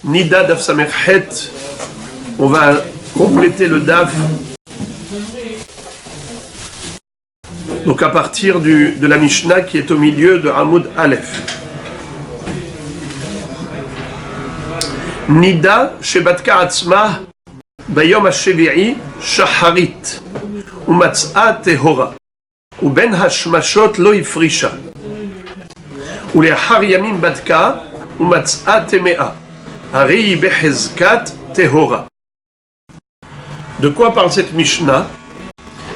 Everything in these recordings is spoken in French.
Nida Daf Samerchet. On va compléter le Daf. Donc à partir de la Mishnah qui est au milieu de Hamoud Aleph. Nida Shebatka Atzma Bayom HaShevi'i Shaharit Umatz'a Tehora Uben Hashmashot Lo Ifrisha Uleachar Yamim Badka Umatz'a Temea Hari Behezkat Tehora. De quoi parle cette Mishnah?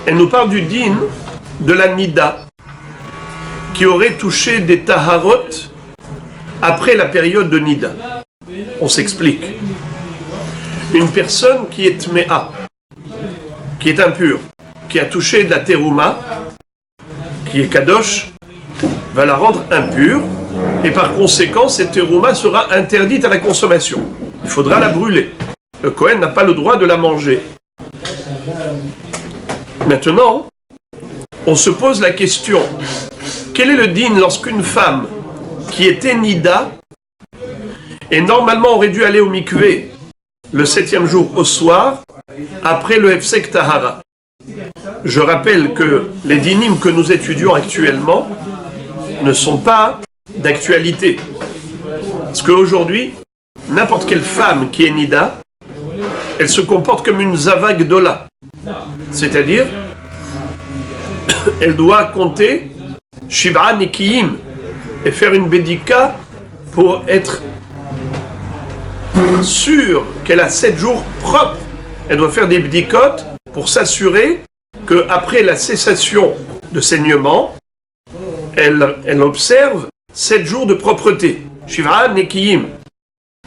Elle nous parle du din de la Nida qui aurait touché des Taharot après la période de Nida. On s'explique. Une personne qui est Tmea, qui est impure, qui a touché de la Terouma, qui est Kadosh, va la rendre impure et par conséquent cette Terouma sera interdite à la consommation. Il faudra la brûler. Le Kohen n'a pas le droit de la manger. Maintenant, on se pose la question, quel est le din lorsqu'une femme qui était Nida et normalement aurait dû aller au mikvé le 7e jour au soir, après le Hefsek Tahara. Je rappelle que les dinim que nous étudions actuellement ne sont pas d'actualité. Parce qu'aujourd'hui, n'importe quelle femme qui est Nida, elle se comporte comme une Zava Gdola. C'est-à-dire, elle doit compter Shiv'a Nikiyim et faire une bédika pour être sûre qu'elle a 7 jours propres. Elle doit faire des bdikot pour s'assurer qu'après la cessation de saignement, elle observe 7 jours de propreté. Shiv'a Nikiyim,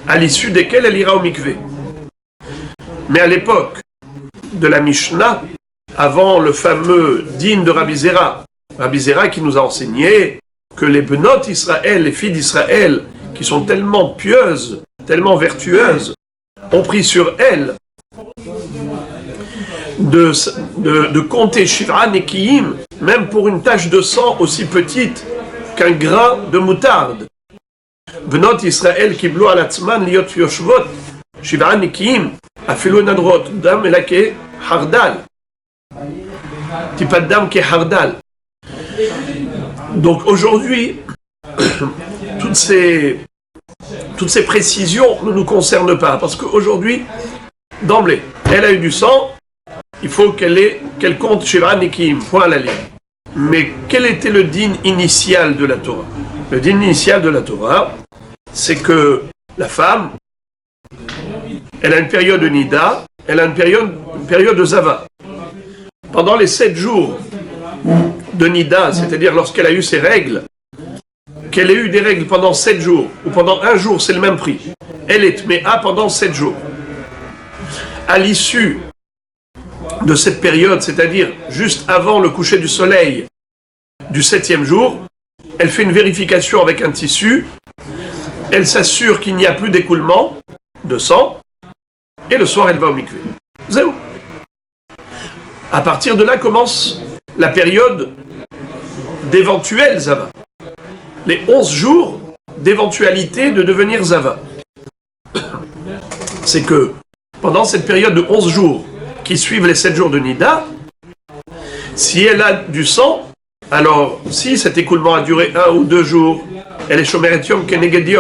à l'issue desquels elle ira au mikvé. Mais à l'époque de la Mishnah, avant le fameux din de Rabbi Zera qui nous a enseigné que les benot Israël, les filles d'Israël, qui sont tellement pieuses, tellement vertueuses, ont pris sur elles de compter Shiv'a Nekiyim, même pour une tache de sang aussi petite qu'un grain de moutarde. Benot Israël qui bloua la tzman liot yoshvot, Shiv'a Nekiyim, afilo nadrot, dam elake hardal. Tipat dam qui est hardal. Donc aujourd'hui, toutes ces précisions ne nous concernent pas, parce qu'aujourd'hui, d'emblée, elle a eu du sang, il faut qu'elle compte Shiv'a Nekiyim, point à la ligne. Mais quel était le din initial de la Torah? Le din initial de la Torah, c'est que la femme, elle a une période de Nida, elle a une période de Zava. Pendant les 7 jours de Nida, c'est-à-dire lorsqu'elle a eu ses règles, qu'elle ait eu des règles pendant 7 jours, ou pendant 1 jour, c'est le même prix. Elle est Tmea pendant 7 jours. À l'issue de cette période, c'est-à-dire juste avant le coucher du soleil du 7e jour, elle fait une vérification avec un tissu, elle s'assure qu'il n'y a plus d'écoulement de sang, et le soir elle va au mikvé. Zéro. À partir de là commence la période d'éventuel Zava. Les 11 jours d'éventualité de devenir Zava. C'est que pendant cette période de 11 jours qui suivent les 7 jours de Nida, si elle a du sang, alors si cet écoulement a duré 1 ou 2 jours, elle est Shomeret Yom Keneged.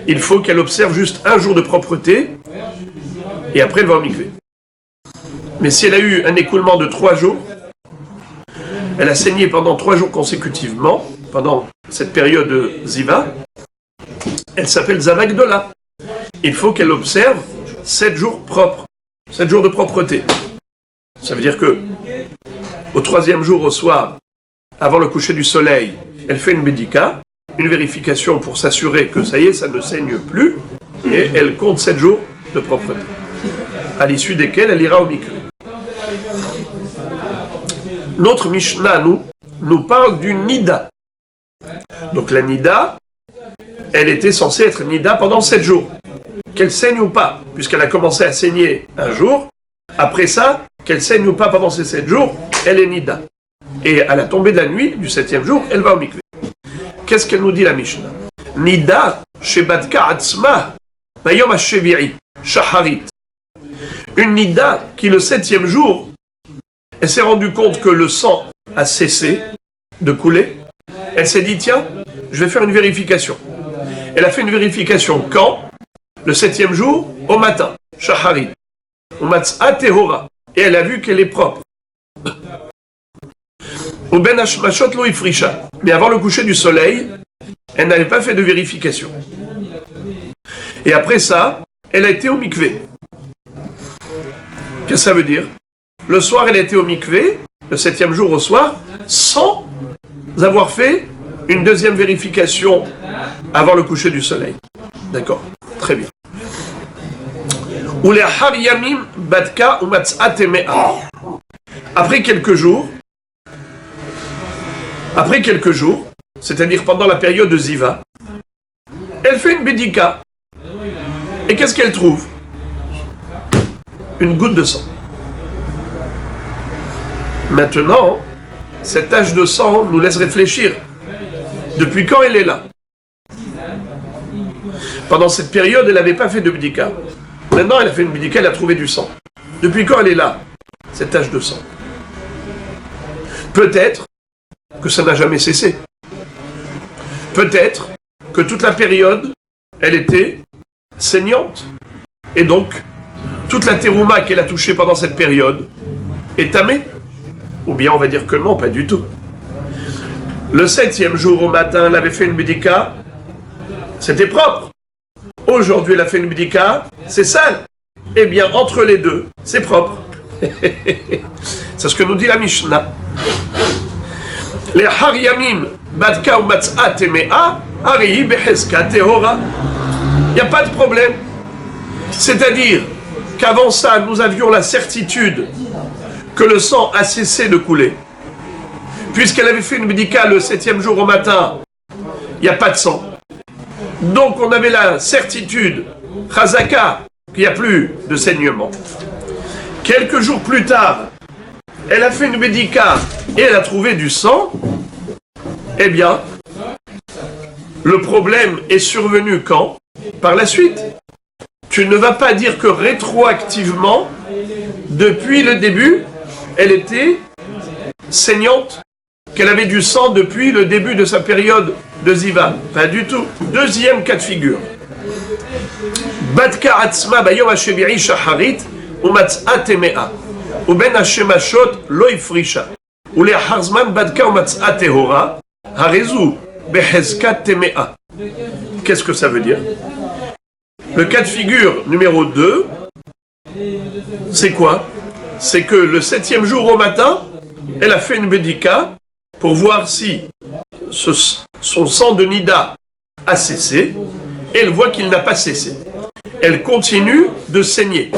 Il faut qu'elle observe juste 1 jour de propreté et après elle va au mikvé. Mais si elle a eu un écoulement de 3 jours, elle a saigné pendant 3 jours consécutivement, pendant cette période de Ziva, elle s'appelle Zava Gdola. Il faut qu'elle observe 7 jours propres, 7 jours de propreté. Ça veut dire que au 3e jour au soir, avant le coucher du soleil, elle fait une bédika, une vérification pour s'assurer que ça y est, ça ne saigne plus, et elle compte 7 jours de propreté, à l'issue desquels elle ira au mikvé. Notre Mishnah nous parle du Nida. Donc la Nida, elle était censée être Nida pendant 7 jours. Qu'elle saigne ou pas, puisqu'elle a commencé à saigner 1 jour, après ça, qu'elle saigne ou pas pendant ces 7 jours, elle est Nida. Et à la tombée de la nuit, du 7e jour, elle va au mikvé. Qu'est-ce qu'elle nous dit la Mishnah? Nida, shebatka atzma, Bayom Hashevi'i, Shaharit. Une nida qui, le 7e jour, elle s'est rendue compte que le sang a cessé de couler. Elle s'est dit, tiens, je vais faire une vérification. Elle a fait une vérification quand? Le 7e jour, au matin, Shaharit. Au matzah tehora. Et elle a vu qu'elle est propre. Au ben hashmashot lo ifrisha. Mais avant le coucher du soleil, elle n'avait pas fait de vérification. Et après ça, elle a été au mikvé. Qu'est-ce que ça veut dire? Le soir, elle a été au mikvé, le 7e jour au soir, sans avoir fait une deuxième vérification avant le coucher du soleil. D'accord, très bien. Ou les har yamim badka ou matzah temea. Après quelques jours, c'est-à-dire pendant la période de Ziva, elle fait une bédika. Et qu'est-ce qu'elle trouve? Une goutte de sang. Maintenant, cette tache de sang nous laisse réfléchir. Depuis quand elle est là? Pendant cette période, elle n'avait pas fait de bédika. Maintenant, elle a fait une bédika, elle a trouvé du sang. Depuis quand elle est là, cette tache de sang? Peut-être que ça n'a jamais cessé. Peut-être que toute la période, elle était saignante. Et donc, toute la terouma qu'elle a touchée pendant cette période est tamée. Ou bien on va dire que non, pas du tout. Le 7e jour au matin, elle avait fait une bédika, c'était propre. Aujourd'hui, elle a fait une bédika, c'est sale. Eh bien, entre les deux, c'est propre. C'est ce que nous dit la Mishnah. Les har yamim badka ou matzah temea arihi beheska tehora. Il n'y a pas de problème. C'est-à-dire qu'avant ça, nous avions la certitude que le sang a cessé de couler. Puisqu'elle avait fait une bédika le 7e jour au matin, il n'y a pas de sang. Donc on avait la certitude, chazaka, qu'il n'y a plus de saignement. Quelques jours plus tard, elle a fait une bédika et elle a trouvé du sang. Eh bien, le problème est survenu quand? Par la suite. Tu ne vas pas dire que rétroactivement, depuis le début, elle était saignante, qu'elle avait du sang depuis le début de sa période de Ziva. Pas du tout. Deuxième cas de figure. Badka atzma bayom hashevi'i shaharit umatzah temea uben hashemashot lo ifrisha ule harzman badka umatzah tehora harezu behezkat temea. Qu'est-ce que ça veut dire? Le cas de figure numéro 2, c'est quoi? C'est que le 7e jour au matin, elle a fait une bédika pour voir si son sang de nida a cessé, et elle voit qu'il n'a pas cessé. Elle continue de saigner.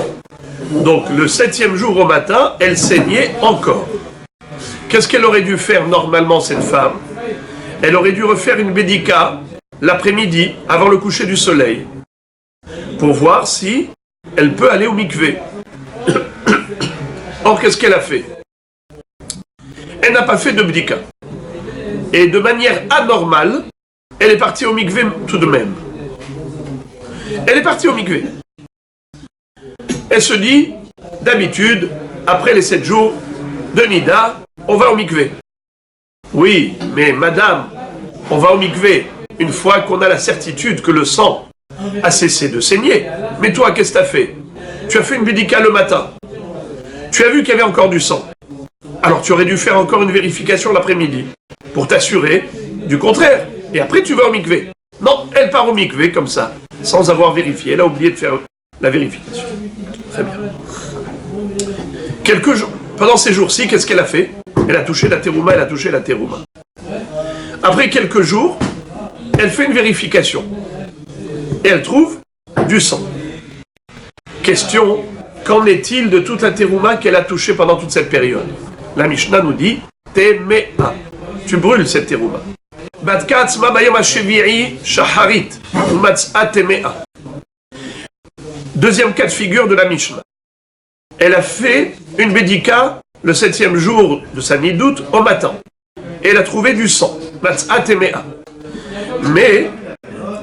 Donc le 7e jour au matin, elle saignait encore. Qu'est-ce qu'elle aurait dû faire normalement, cette femme? Elle aurait dû refaire une bédika l'après-midi, avant le coucher du soleil, pour voir si elle peut aller au mikvé. Or, qu'est-ce qu'elle a fait? Elle n'a pas fait de bdika. Et de manière anormale, elle est partie au mikvé tout de même. Elle est partie au mikvé. Elle se dit, d'habitude, après les 7 jours de Nida, on va au mikvé. Oui, mais madame, on va au mikvé une fois qu'on a la certitude que le sang a cessé de saigner. Mais toi, qu'est-ce que tu as fait? Tu as fait une bédika le matin. Tu as vu qu'il y avait encore du sang. Alors tu aurais dû faire encore une vérification l'après-midi pour t'assurer du contraire. Et après tu vas au mikvé. Non, elle part au mikvé comme ça, sans avoir vérifié. Elle a oublié de faire la vérification. Très bien. Quelques jours, pendant ces jours-ci, qu'est-ce qu'elle a fait? Elle a touché la terouma, elle a touché la terouma. Après quelques jours, elle fait une vérification. Et elle trouve du sang. Question, qu'en est-il de toute la terouma qu'elle a touchée pendant toute cette période? La Mishnah nous dit, Temea. Tu brûles cette terouma. Badka atzma bayom hashevi'i shaharit umatzah temea. Deuxième cas de figure de la Mishnah. Elle a fait une bédika le 7e jour de sa nidout au matin. Et elle a trouvé du sang. Matzah temea. Mais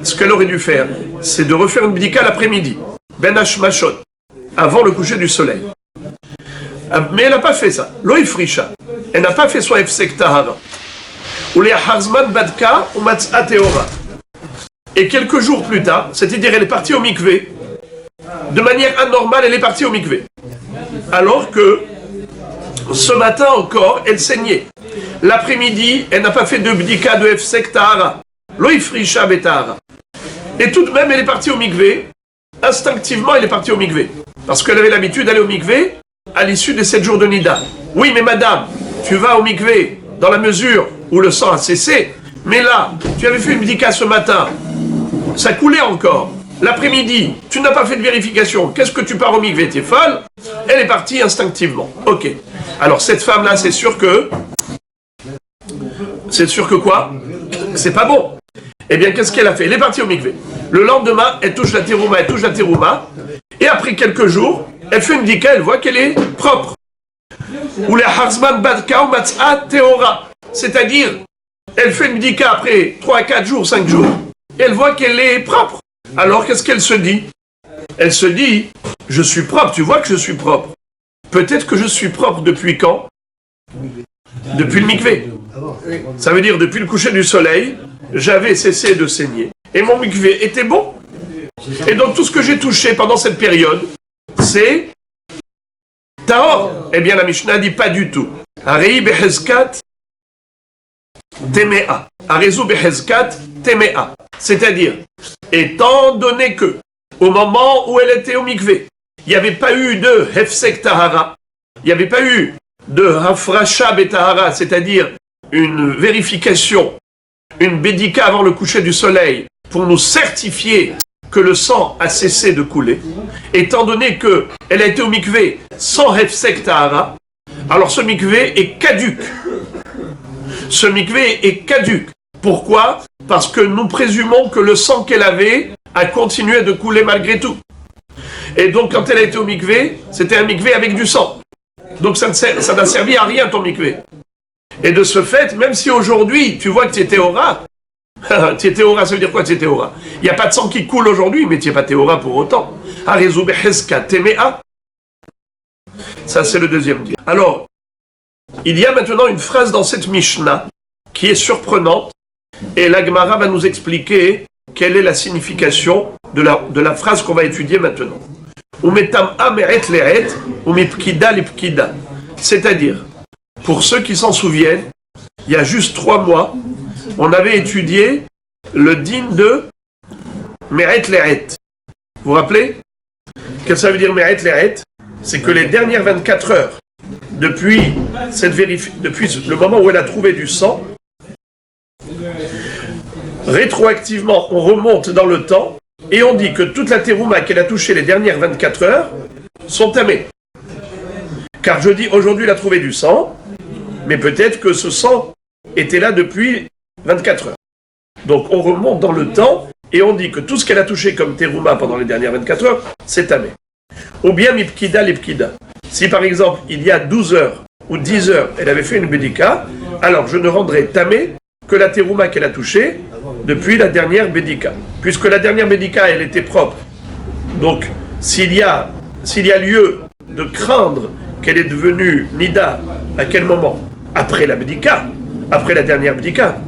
ce qu'elle aurait dû faire, c'est de refaire une bdika l'après-midi, ben hashmashot, avant le coucher du soleil. Mais elle n'a pas fait ça. Lo ifrisha. Elle n'a pas fait son hefsek tahara. Ou les harzman badka ou matzah teora. Et quelques jours plus tard, c'est-à-dire elle est partie au mikvé, de manière anormale, elle est partie au mikvé. Alors que ce matin encore, elle saignait. L'après-midi, elle n'a pas fait de bdika de hefsek tahara. Lo ifrisha betahara. Et tout de même, elle est partie au mikvé. Instinctivement, elle est partie au mikvé. Parce qu'elle avait l'habitude d'aller au mikvé à l'issue des 7 jours de Nida. Oui, mais madame, tu vas au mikvé dans la mesure où le sang a cessé, mais là, tu avais fait une bdika ce matin, ça coulait encore. L'après-midi, tu n'as pas fait de vérification, qu'est-ce que tu pars au mikvé, t'es folle? Elle est partie instinctivement. Ok. Alors cette femme-là, c'est sûr que quoi? C'est pas bon. Eh bien, qu'est-ce qu'elle a fait? Elle est partie au mikvé. Le lendemain, elle touche la terouma, et après quelques jours, elle fait une bdika, elle voit qu'elle est propre. Ou les harzman badka ou matzah teora. C'est-à-dire, elle fait une bdika après 3, 4 jours, 5 jours, et elle voit qu'elle est propre. Alors, qu'est-ce qu'elle se dit? Elle se dit, je suis propre, tu vois que je suis propre. Peut-être que je suis propre depuis quand? Depuis le mikvé. Ça veut dire, depuis le coucher du soleil, j'avais cessé de saigner. Et mon mikvé était bon. Et donc, tout ce que j'ai touché pendant cette période, c'est Tahor. Eh bien, la Mishnah dit pas du tout. Arei behezkat temea. Arezu behezkat temea. C'est-à-dire, étant donné que, au moment où elle était au mikvé, il n'y avait pas eu de hefsek tahara, il n'y avait pas eu de hafrasha betahara, c'est-à-dire une vérification, une bédika avant le coucher du soleil, pour nous certifier que le sang a cessé de couler, étant donné qu'elle a été au mikvé sans hefsek tahara, alors ce mikvé est caduc. Ce mikvé est caduc. Pourquoi? Parce que nous présumons que le sang qu'elle avait a continué de couler malgré tout. Et donc quand elle a été au mikvé, c'était un mikvé avec du sang. Donc ça n'a servi à rien ton mikvé. Et de ce fait, même si aujourd'hui tu vois que tu es théora, tu es théora, ça veut dire quoi tu es théora? Il n'y a pas de sang qui coule aujourd'hui, mais tu n'es pas théora pour autant. Arezu behezkat temea. Ça c'est le deuxième dire. Alors, il y a maintenant une phrase dans cette Mishnah qui est surprenante, et la Gemara va nous expliquer quelle est la signification de la phrase qu'on va étudier maintenant. C'est-à-dire, pour ceux qui s'en souviennent, il y a juste 3 mois, on avait étudié le din de Meret Leret. Vous vous rappelez? Qu'est-ce que ça veut dire Meret Leret? C'est que les dernières 24 heures, depuis le moment où elle a trouvé du sang, rétroactivement, on remonte dans le temps et on dit que toute la terouma qu'elle a touchée les dernières 24 heures sont tamées. Car je dis, aujourd'hui, elle a trouvé du sang, mais peut-être que ce sang était là depuis 24 heures. Donc on remonte dans le temps et on dit que tout ce qu'elle a touché comme terouma pendant les dernières 24 heures, c'est tamé. Ou bien mipkida lipkida. Si par exemple, il y a 12 heures ou 10 heures, elle avait fait une bédika, alors je ne rendrai tamé que la terouma qu'elle a touchée depuis la dernière bédika. Puisque la dernière bédika, elle était propre. Donc, s'il y a lieu de craindre qu'elle est devenue nida, à quel moment? Après la bédika, après la dernière bédika,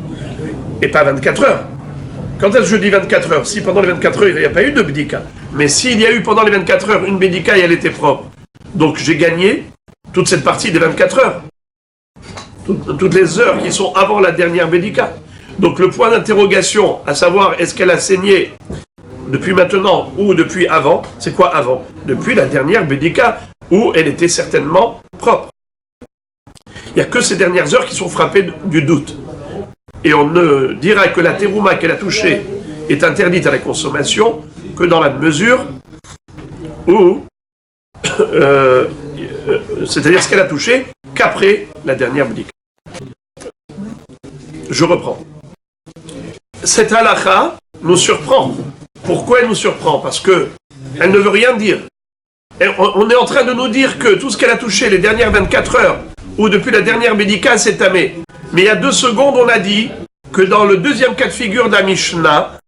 et pas 24 heures. Quand est-ce que je dis 24 heures? Si pendant les 24 heures, il n'y a pas eu de bédika. Mais s'il y a eu pendant les 24 heures une bédika et elle était propre, donc j'ai gagné toute cette partie des 24 heures. Toutes les heures qui sont avant la dernière bédika. Donc le point d'interrogation, à savoir est-ce qu'elle a saigné depuis maintenant ou depuis avant, c'est quoi avant? Depuis la dernière bédika, où elle était certainement propre. Il n'y a que ces dernières heures qui sont frappées du doute. Et on ne dira que la terouma qu'elle a touchée est interdite à la consommation que dans la mesure où, c'est-à-dire ce qu'elle a touché qu'après la dernière bédika. Je reprends. Cette halakha nous surprend. Pourquoi elle nous surprend? Parce que elle ne veut rien dire. On est en train de nous dire que tout ce qu'elle a touché les dernières 24 heures ou depuis la dernière bédika, c'est tamé. Mais il y a 2 secondes, on a dit que dans le deuxième cas de figure de la Mishnah,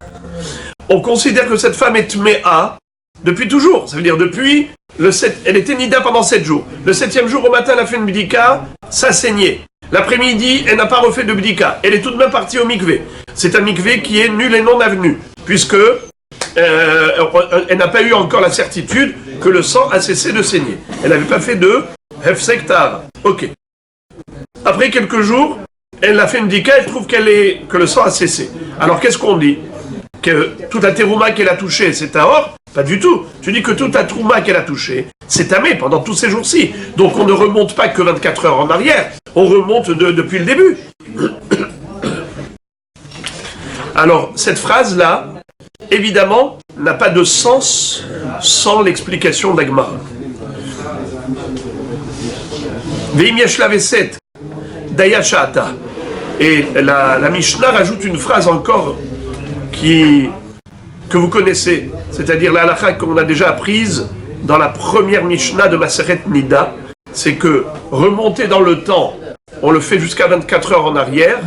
on considère que cette femme est tméa depuis toujours. Ça veut dire depuis elle était nida pendant 7 jours. Le 7e jour au matin, elle a fait une bdika, ça saignait. L'après-midi, elle n'a pas refait de bdika. Elle est tout de même partie au mikvé. C'est un mikvé qui est nul et non avenu, puisque elle n'a pas eu encore la certitude que le sang a cessé de saigner. Elle n'avait pas fait de hefsek tahara. Ok. Après quelques jours, elle a fait une bdika, elle trouve que le sang a cessé. Alors qu'est-ce qu'on dit? Que toute la terouma qu'elle a touchée, c'est tahor? Pas du tout. Tu dis que toute la trouma qu'elle a touchée, c'est tamé pendant tous ces jours-ci. Donc on ne remonte pas que 24 heures en arrière, on remonte depuis le début. Alors, cette phrase-là, évidemment, n'a pas de sens sans l'explication d'Agmara. Veim yesh la veset, daya sha'ata. Et la Mishnah rajoute une phrase encore que vous connaissez, c'est-à-dire la halakha qu'on a déjà apprise dans la première Mishnah de Maseret Nida, c'est que remonter dans le temps, on le fait jusqu'à 24 heures en arrière,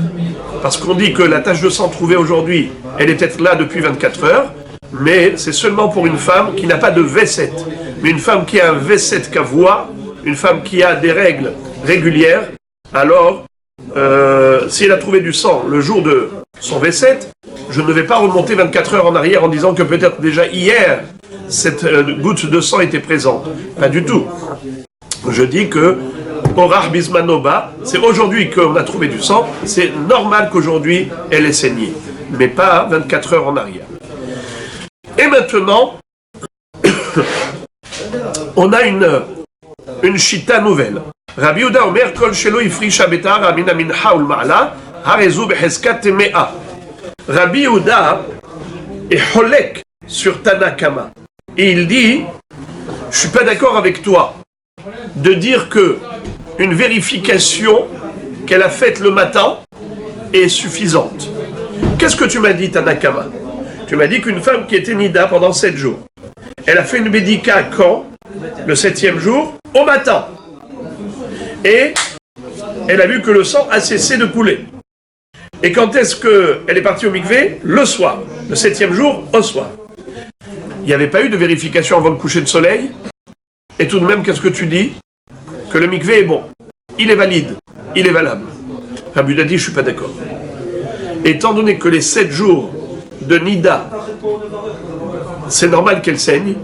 parce qu'on dit que la tache de sang trouvée aujourd'hui, elle était là depuis 24 heures, mais c'est seulement pour une femme qui n'a pas de V7. Mais une femme qui a un V7 kavua, une femme qui a des règles régulières, alors, si elle a trouvé du sang le jour de son V7, je ne vais pas remonter 24 heures en arrière en disant que peut-être déjà hier, cette goutte de sang était présente. Pas du tout. Je dis que Orach Bismanoba, c'est aujourd'hui qu'on a trouvé du sang, c'est normal qu'aujourd'hui elle ait saigné, mais pas 24 heures en arrière. Et maintenant, on a une chita nouvelle. Rabbi Yehuda Omer kol shelo ifrisha betar min minha ul ma'ala harezu beheskat me'a. Rabbi Yehuda est holek sur Tanakama. Et il dit, je suis pas d'accord avec toi de dire que une vérification qu'elle a faite le matin est suffisante. Qu'est-ce que tu m'as dit, Tanakama? Tu m'as dit qu'une femme qui était nida pendant 7 jours, elle a fait une bédika quand? Le 7e jour, au matin. Et elle a vu que le sang a cessé de couler. Et quand est-ce qu'elle est partie au mikvé? Le soir. Le 7e jour, au soir. Il n'y avait pas eu de vérification avant le coucher de soleil. Et tout de même, qu'est-ce que tu dis? Que le mikvé est bon. Il est valide. Il est valable. Rabbi Yehuda dit, je ne suis pas d'accord. Étant donné que les 7 jours de Nida, c'est normal qu'elle saigne.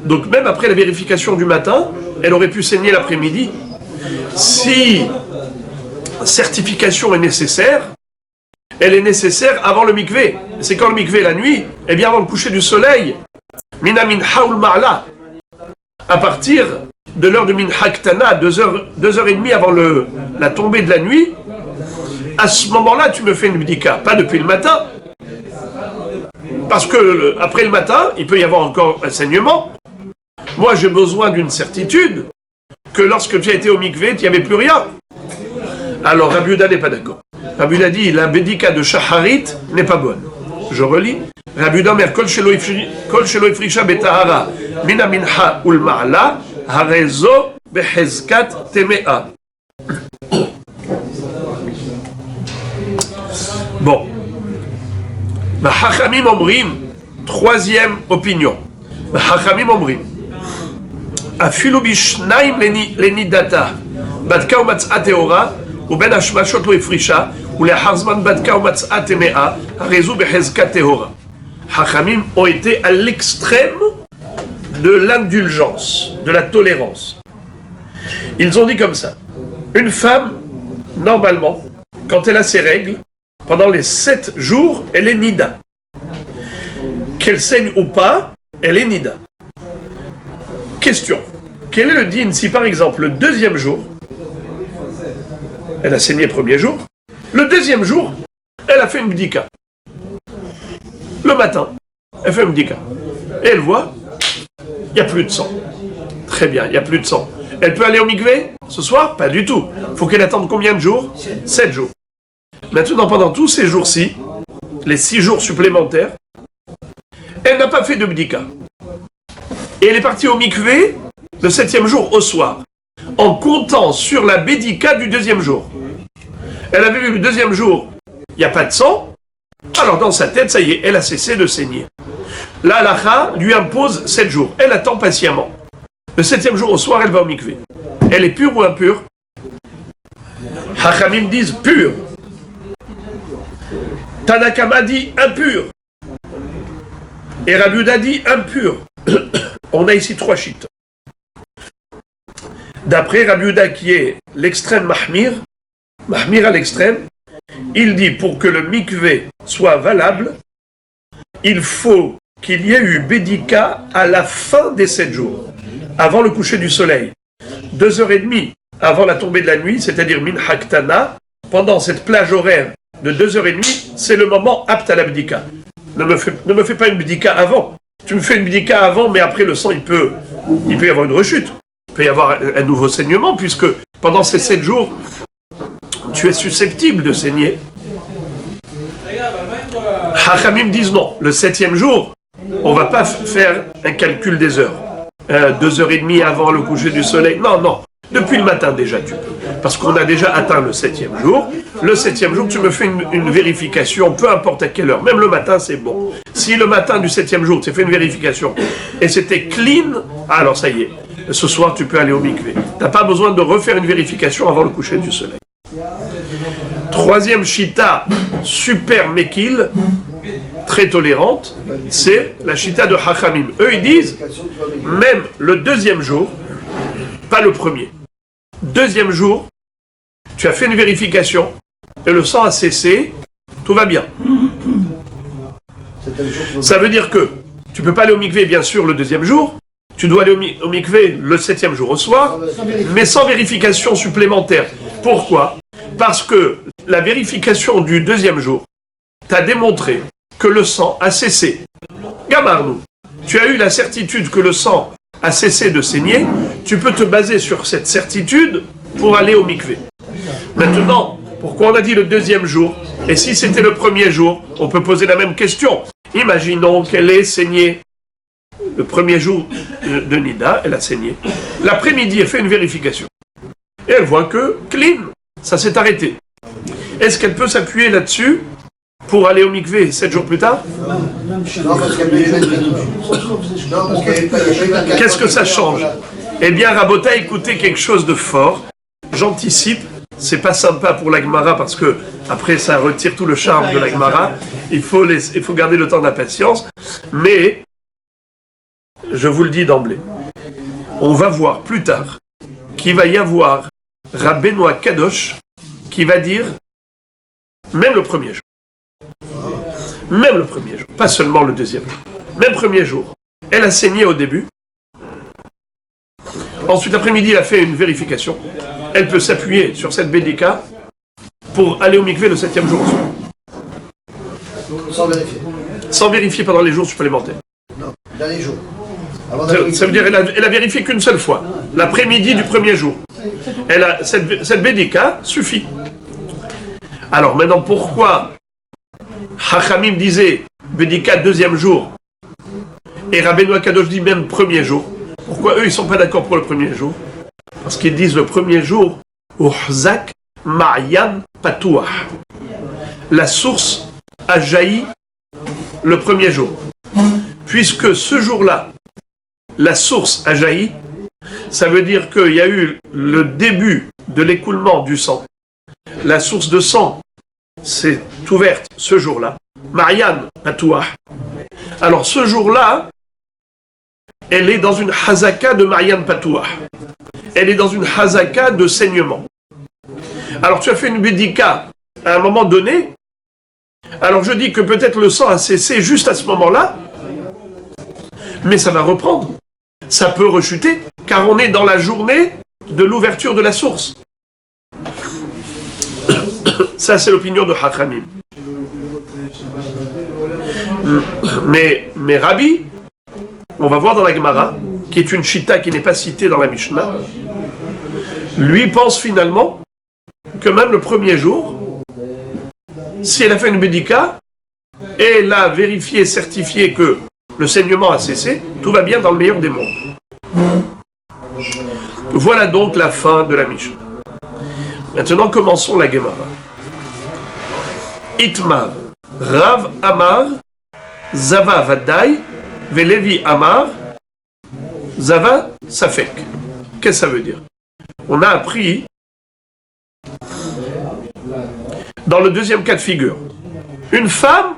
Donc même après la vérification du matin, elle aurait pu saigner l'après-midi. Si certification est nécessaire, elle est nécessaire avant le mikvé. C'est quand le mikvé la nuit? Eh bien avant le coucher du soleil. Mina min haul ma'ala. À partir de l'heure de Minhaktana, 2h30 avant la tombée de la nuit, à ce moment-là, tu me fais une bdika, pas depuis le matin. Parce que après le matin, il peut y avoir encore un saignement. Moi, j'ai besoin d'une certitude que lorsque tu as été au mikvé, tu n'y avais plus rien. Alors, Rabbi Yehuda n'est pas d'accord. Rabbi Yehuda dit, la bédika de Shacharit n'est pas bonne. Je relis. Rabbi Yehuda mer kol shelo ifrisha betahara mina minha ul ma'ala harezo behezkat temea. Bon. Hachamim omrim, troisième opinion. Hachamim omrim. Afilu bishnaim lenidata badka umatz'a teora uben hashmashot lo ifrisha ולאחר זמן בדקה ומצאה טמאה, הרי זו בחזקת טהורה. Hachamim ont été à l'extrême de l'indulgence, de la tolérance. Ils ont dit comme ça. Une femme, normalement, quand elle a ses règles, pendant les 7 jours, elle est nida. Qu'elle saigne ou pas, elle est nida. Question. Quel est le din si par exemple le 2e jour, elle a saigné le 1er jour, le 2e jour, elle a fait une bdika. Le matin, elle fait une bdika. Et elle voit, il n'y a plus de sang. Très bien, il n'y a plus de sang. Elle peut aller au mikvé ce soir? Pas du tout. Il faut qu'elle attende combien de jours? 7 jours. Maintenant, pendant tous ces jours-ci, les 6 jours supplémentaires, elle n'a pas fait de bdika. Et elle est partie au mikvé le 7e jour au soir, en comptant sur la bédika du 2e jour. Elle avait vu le 2e jour, il n'y a pas de sang, alors dans sa tête, ça y est, elle a cessé de saigner. la halakha lui impose 7 jours. Elle attend patiemment. Le 7e jour au soir, elle va au mikvé. Elle est pure ou impure? Hachamim disent pure. Tanakama dit impure. Et Rabbi Yehuda dit impure. On a ici 3 chiites. D'après Rabbi Yehuda qui est l'extrême mahmir à l'extrême, il dit pour que le mikvé soit valable, il faut qu'il y ait eu bédika à la fin des 7 jours, avant le coucher du soleil. 2h30 avant la tombée de la nuit, c'est-à-dire min haktana, pendant cette plage horaire de 2h30, c'est le moment apte à la bédika. Ne me fais pas une bédika avant. Tu me fais une bédika avant, mais après le sang, il peut y avoir une rechute. Il peut y avoir un nouveau saignement, puisque pendant ces 7 jours, tu es susceptible de saigner. Hachamim disent non. Le 7e jour, on ne va pas faire un calcul des heures. 2h30 avant le coucher du soleil. Non. Depuis le matin déjà, tu peux. Parce qu'on a déjà atteint le 7e jour. Le 7e jour, tu me fais une vérification, peu importe à quelle heure. Même le matin, c'est bon. Si le matin du 7e jour, tu fais une vérification et c'était clean, alors ça y est. Ce soir, tu peux aller au mikvé. Tu n'as pas besoin de refaire une vérification avant le coucher du soleil. 3e shita, super mekil, très tolérante, c'est la shita de Hachamim. Eux, ils disent, même le 2e jour, pas le premier. 2e jour, tu as fait une vérification et le sang a cessé, tout va bien. Ça veut dire que tu ne peux pas aller au mikvé, bien sûr, le 2e jour, tu dois aller au mikvé le 7e jour au soir, mais sans vérification supplémentaire. Pourquoi? Parce que la vérification du 2e jour t'a démontré que le sang a cessé. Gamarnou, tu as eu la certitude que le sang a cessé de saigner, tu peux te baser sur cette certitude pour aller au mikvé. Maintenant, pourquoi on a dit le 2e jour? Et si c'était le 1er jour, on peut poser la même question. Imaginons qu'elle ait saigné le 1er jour de Nida, elle a saigné. L'après-midi, elle fait une vérification. Et elle voit que, clean, ça s'est arrêté. Est-ce qu'elle peut s'appuyer là-dessus pour aller au mikvé 7 jours plus tard? Qu'est-ce que ça change? Eh bien, Rabota, écoutez quelque chose de fort. J'anticipe. C'est pas sympa pour la Gemara parce que après ça retire tout le charme de la Gemara. Il faut garder le temps de la patience. Mais je vous le dis d'emblée. On va voir plus tard qu'il va y avoir Rabbeinu Kadosh qui va dire même le 1er jour. Même le 1er jour, pas seulement le 2e jour. Même 1er jour. Elle a saigné au début. Ensuite, l'après-midi, elle a fait une vérification. Elle peut s'appuyer sur cette bédika pour aller au mikvé le 7e jour. Sans vérifier. Sans vérifier pendant les jours supplémentaires. Non, dernier jour. Ça veut dire qu'elle a vérifié qu'une seule fois. L'après-midi du 1er jour. Cette bédika suffit. Alors maintenant, pourquoi Hachamim disait bédika 2e jour et Rabbeinu Kadosh dit même 1er jour? Pourquoi eux, ils ne sont pas d'accord pour le 1er jour? Parce qu'ils disent le 1er jour, Uhzak Ma'yan Patouah. La source a jailli le 1er jour. Puisque ce jour-là, la source a jailli, ça veut dire qu'il y a eu le début de l'écoulement du sang. La source de sang s'est ouverte ce jour-là. Ma'yan Patouah. Alors ce jour-là, elle est dans une hazaka de Ma'yan Patouah. Elle est dans une hazaka de saignement. Alors tu as fait une bédika à un moment donné. Alors je dis que peut-être le sang a cessé juste à ce moment-là, mais ça va reprendre. Ça peut rechuter, car on est dans la journée de l'ouverture de la source. Ça, c'est l'opinion de Hachamim. Mais Rabbi, on va voir dans la Gemara, qui est une chita qui n'est pas citée dans la Mishnah, lui pense finalement que même le 1er jour, si elle a fait une bédika, et elle a vérifié, certifié que le saignement a cessé, tout va bien dans le meilleur des mondes. Voilà donc la fin de la Mishnah. Maintenant, commençons la Gemara. Itmar, Rav Amar, Zava Vadai, Velevi Amar, Zava Safek. Qu'est-ce que ça veut dire? On a appris dans le deuxième cas de figure, une femme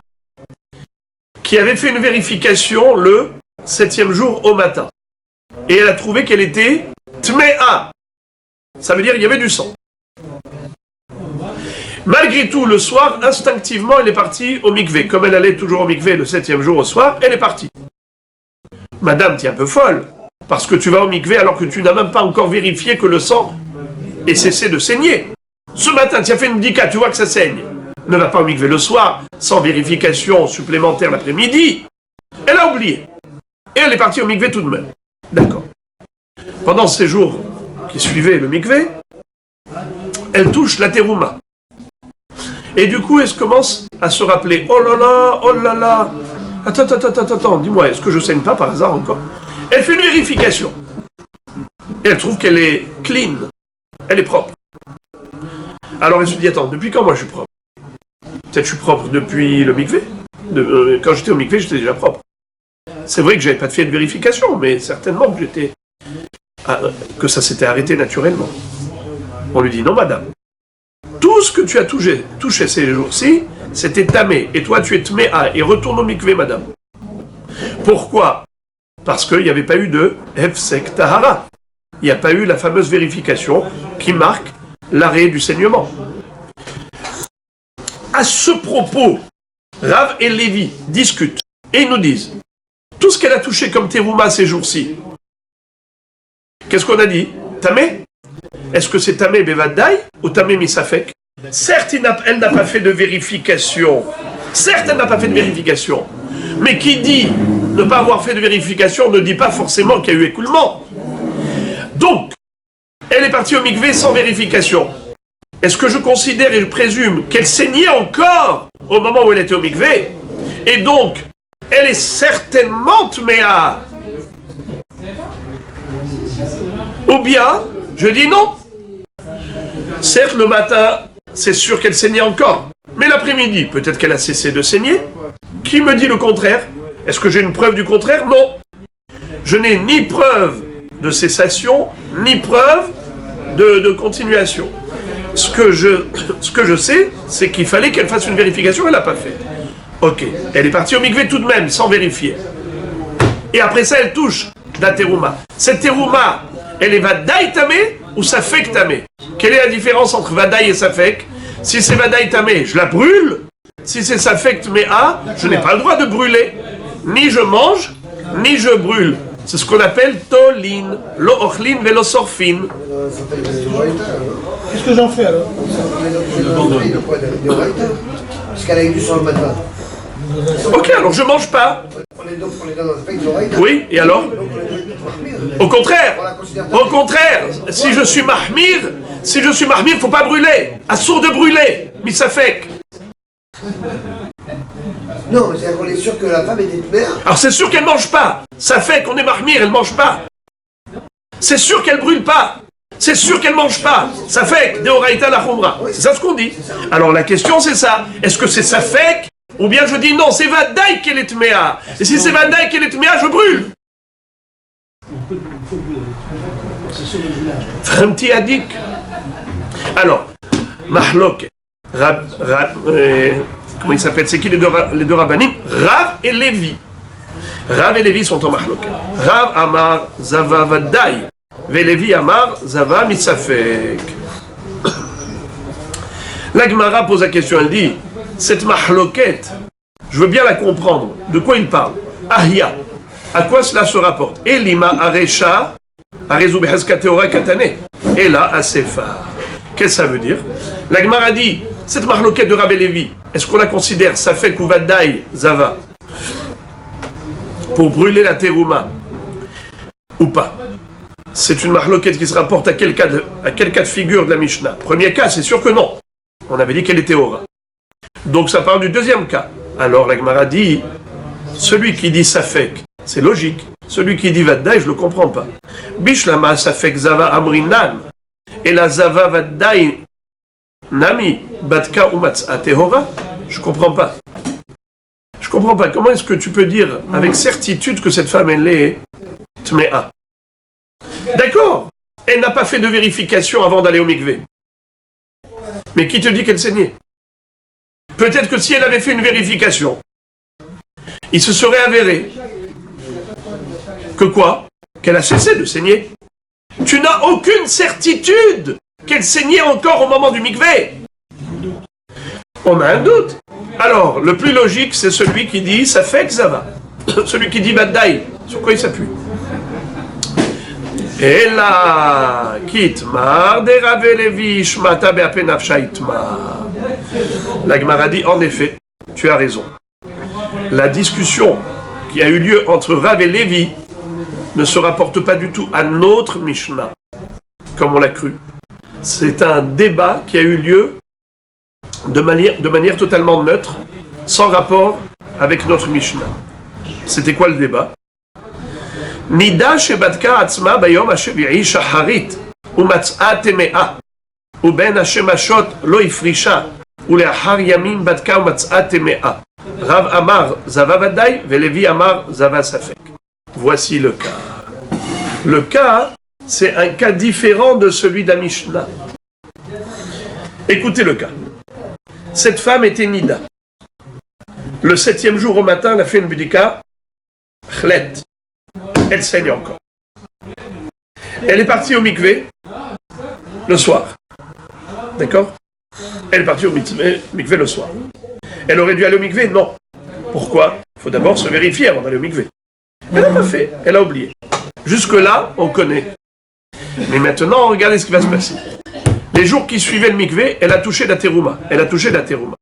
qui avait fait une vérification le 7e jour au matin. Et elle a trouvé qu'elle était Tmea. Ça veut dire qu'il y avait du sang. Malgré tout, le soir, instinctivement, elle est partie au mikvé. Comme elle allait toujours au mikvé le 7e jour au soir, elle est partie. Madame, tu es un peu folle, parce que tu vas au mikvé alors que tu n'as même pas encore vérifié que le sang ait cessé de saigner. Ce matin, tu as fait une bdika, tu vois que ça saigne. Ne va pas au mikvé le soir, sans vérification supplémentaire l'après-midi. Elle a oublié. Et elle est partie au mikvé tout de même. D'accord. Pendant ces jours qui suivaient le mikvé, elle touche la terouma. Et du coup, elle commence à se rappeler, oh là là, attends, dis-moi, est-ce que je saigne pas par hasard encore? Elle fait une vérification. Et elle trouve qu'elle est clean, elle est propre. Alors elle se dit, attends, depuis quand moi je suis propre? Peut-être je suis propre depuis le mikvé. Quand j'étais au mikvé, j'étais déjà propre. C'est vrai que j'avais pas fait de vérification, mais certainement que ça s'était arrêté naturellement. On lui dit, non madame, tout ce que tu as touché ces jours-ci, c'était tamé. Et toi, tu es tméa. Et retourne au mikvé, madame. Pourquoi? Parce qu'il n'y avait pas eu de hefsek tahara. Il n'y a pas eu la fameuse vérification qui marque l'arrêt du saignement. À ce propos, Rav et Lévi discutent. Et ils nous disent, tout ce qu'elle a touché comme terouma ces jours-ci, qu'est-ce qu'on a dit? Tamé? Est-ce que c'est Tamé Bevadai ou Tamé Misafek? Certes, elle n'a pas fait de vérification. Mais qui dit ne pas avoir fait de vérification ne dit pas forcément qu'il y a eu écoulement. Donc, elle est partie au mikvé sans vérification. Est-ce que je considère et je présume qu'elle saignait encore au moment où elle était au mikvé? Et donc, elle est certainement tméa. Ou bien, je dis non. Certes, le matin, c'est sûr qu'elle saignait encore. Mais l'après-midi, peut-être qu'elle a cessé de saigner. Qui me dit le contraire? Est-ce que j'ai une preuve du contraire? Non. Je n'ai ni preuve de cessation, ni preuve de continuation. Ce que je sais, c'est qu'il fallait qu'elle fasse une vérification, elle n'a pas fait. Ok, elle est partie au mikvé tout de même, sans vérifier. Et après ça, elle touche la terouma. Cette terouma, elle est vadaï tamé ou safek tamé? Quelle est la différence entre vadaï et safek? Si c'est vadaï tamé, je la brûle. Si c'est safek tméa, je n'ai pas le droit de brûler. Ni je mange, ni je brûle. C'est ce qu'on appelle tolin, lo ochlin velo sorfin. Qu'est-ce que j'en fais alors? Parce qu'elle a eu du sang le matin. Ok, alors je mange pas. Oui, et alors? Au contraire, si je suis mahmir, faut pas brûler. Assour de brûler, misafek. Non, mais c'est qu'on est sûr que la femme était mère. Alors c'est sûr qu'elle mange pas. Ça fait qu'on est mahmir, elle mange pas. C'est sûr qu'elle brûle pas. C'est sûr qu'elle mange pas. Ça fait que deoraita la khumra. C'est ça ce qu'on dit. Alors la question c'est ça. Est-ce que c'est ça fait ou bien je dis non, c'est vadaï qu'elle est tméa. Et si c'est vadaï qu'elle est tméa, je brûle. Framti adik. Alors, mahlok. Comment il s'appelle? C'est qui les deux rabbanim? Rav et Lévi. Rav et Lévi sont en mahlok. Rav amar zava vadaï. Ve Lévi amar zava misafek. La Gemara pose la question, elle dit, cette mahloket, je veux bien la comprendre. De quoi il parle? Ahia. À quoi cela se rapporte? Elima aresha, arezu behaska teora katane. Et là, asefar. Qu'est-ce que ça veut dire? La Gemara dit, cette mahloket de Rav et Lévi, est-ce qu'on la considère safek ou vadaï zava pour brûler la terouma ou pas? C'est une mahloket qui se rapporte à quel cas de figure de la Mishnah? Premier cas, c'est sûr que non. On avait dit qu'elle était aura. Donc ça parle du deuxième cas. Alors la Gemara dit, celui qui dit safek, c'est logique. Celui qui dit vadaï, je ne le comprends pas. Bishlama safek zava amrinan. Et la zava vadaï nami batka umatsa tehora. Je comprends pas. comprends pas. Comment est-ce que tu peux dire avec certitude que cette femme, elle est Tmea? D'accord, elle n'a pas fait de vérification avant d'aller au mikvé. Mais qui te dit qu'elle saignait? Peut-être que si elle avait fait une vérification, il se serait avéré que quoi? Qu'elle a cessé de saigner. Tu n'as aucune certitude qu'elle saignait encore au moment du mikvé. On a un doute. Alors, le plus logique, c'est celui qui dit ça fait que ça va. Celui qui dit Baddaï. Sur quoi il s'appuie? Et là, Kitmar, Derave Levi, Shmata Beapenafsha Itmar. La Gemara dit en effet, tu as raison. La discussion qui a eu lieu entre Rav et Lévi ne se rapporte pas du tout à notre Mishnah, comme on l'a cru. C'est un débat qui a eu lieu de manière totalement neutre, sans rapport avec notre Mishnah. C'était quoi le débat? Nida shebatka atzma bayom hashevi'i shaharit umatz'a temea uben hashemashot lo ifrisha uleachar yamim batka umatz'a temea. Rav Amar zava vadai velevi Amar zava safek. Voici le cas. Le cas, c'est un cas différent de celui d'la Mishnah. Écoutez le cas. Cette femme était Nida. Le 7e jour au matin, elle a fait une budika, chlet. Elle saigne encore. Elle est partie au mikvé le soir. D'accord? Elle est partie au mikvé le soir. Elle aurait dû aller au mikvé? Non. Pourquoi? Il faut d'abord se vérifier avant d'aller au mikvé. Elle n'a pas fait, elle a oublié. Jusque-là, on connaît. Mais maintenant, regardez ce qui va se passer. Les jours qui suivaient le mikvé, elle a touché la terouma. Elle a touché la terouma.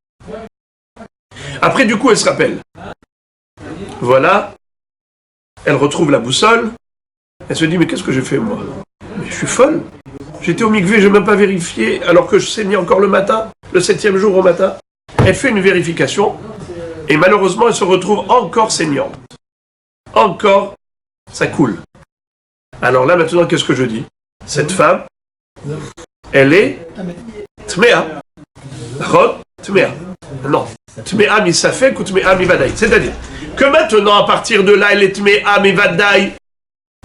Après, du coup, elle se rappelle. Voilà. Elle retrouve la boussole. Elle se dit, mais qu'est-ce que j'ai fait, moi? Mais je suis folle. J'étais au mikvé, je n'ai même pas vérifié, alors que je saignais encore le matin, le 7e jour au matin. Elle fait une vérification, et malheureusement, elle se retrouve encore saignante. Encore, ça coule. Alors là, maintenant, qu'est-ce que je dis? Cette femme, elle est Tmea. D'accord? Tmea. Non. Tmea mi safek ou Tmea mi vadaï. C'est-à-dire que maintenant, à partir de là, elle est Tmea mi vadaï.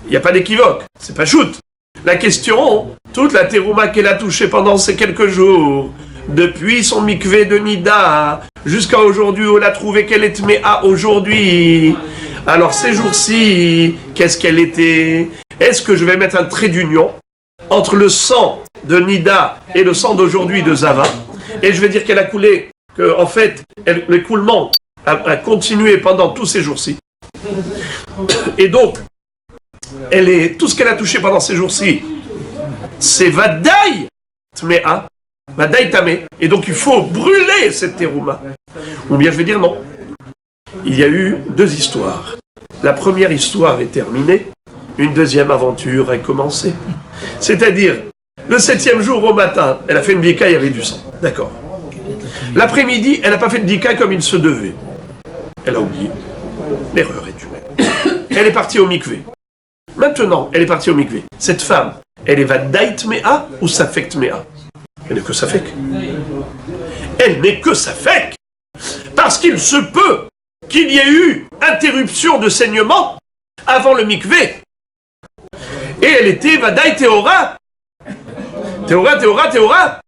Il n'y a pas d'équivoque. C'est pas shoot. La question, toute la terouma qu'elle a touchée pendant ces quelques jours, depuis son mikvé de Nida, jusqu'à aujourd'hui où elle a trouvé qu'elle est Tmea aujourd'hui. Alors ces jours-ci, qu'est-ce qu'elle était? Est-ce que je vais mettre un trait d'union entre le sang de Nida et le sang d'aujourd'hui de Zava? Et je vais dire qu'elle a coulé, que en fait, l'écoulement a continué pendant tous ces jours-ci. Et donc, tout ce qu'elle a touché pendant ces jours-ci, c'est Vadaï Tmea, Vadaï Tamé. Et donc il faut brûler cette terouma. Ou bien je vais dire non. Il y a eu 2 histoires. La première histoire est terminée, une deuxième aventure a commencé. C'est-à-dire, le 7e jour au matin, elle a fait une bdika, il y avait du sang. D'accord. L'après-midi, elle n'a pas fait de bdika comme il se devait. Elle a oublié. L'erreur est humaine. Elle est partie au mikvé. Maintenant, elle est partie au mikvé. Cette femme, elle est Vadaï Tmea ou Safek Tmea? Elle n'est que Safek. Elle n'est que Safek. Parce qu'il se peut qu'il y ait eu interruption de saignement avant le mikvé. Et elle était Vadaï Théora. Théora.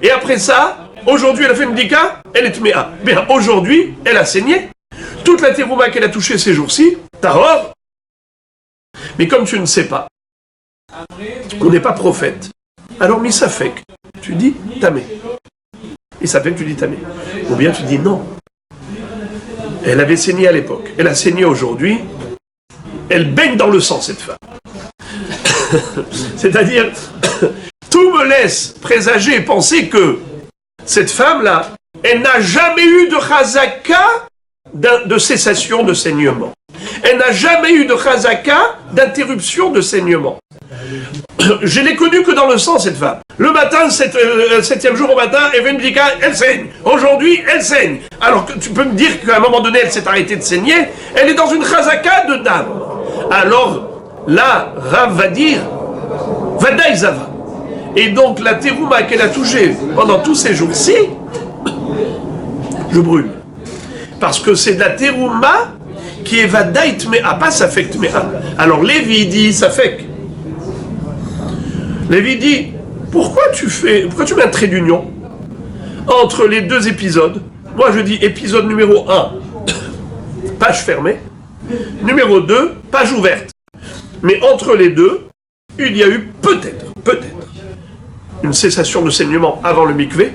Et après ça, aujourd'hui elle a fait une bdika, elle est Tmea. Bien, aujourd'hui, elle a saigné. Toute la terouma qu'elle a touchée ces jours-ci, tahor. Mais comme tu ne sais pas, on n'est pas prophète, alors misafek, tu dis tamé. Et ça fait que tu dis tamé. Ou bien tu dis non. Elle avait saigné à l'époque, elle a saigné aujourd'hui, elle baigne dans le sang cette femme. C'est-à-dire, tout me laisse présager et penser que cette femme-là, elle n'a jamais eu de chazaka de cessation de saignement. Elle n'a jamais eu de chazaka d'interruption de saignement. Je l'ai connue que dans le sang, cette femme. Le matin, le 7e jour au matin, elle fait une bdika, elle saigne. Aujourd'hui, elle saigne. Alors que tu peux me dire qu'à un moment donné, elle s'est arrêtée de saigner, elle est dans une chazaka de dame. Alors, là, Rav va dire, Vadaï Zava. Et donc, la terouma qu'elle a touchée pendant tous ces jours-ci, je brûle. Parce que c'est de la terouma qui est vadaï tmea, pas safek tmea. Alors Lévi dit safek. Lévi dit, pourquoi tu mets un trait d'union entre les deux épisodes? Moi je dis épisode numéro 1, page fermée. Numéro 2, page ouverte. Mais entre les deux, il y a eu peut-être, une cessation de saignement avant le mikvé.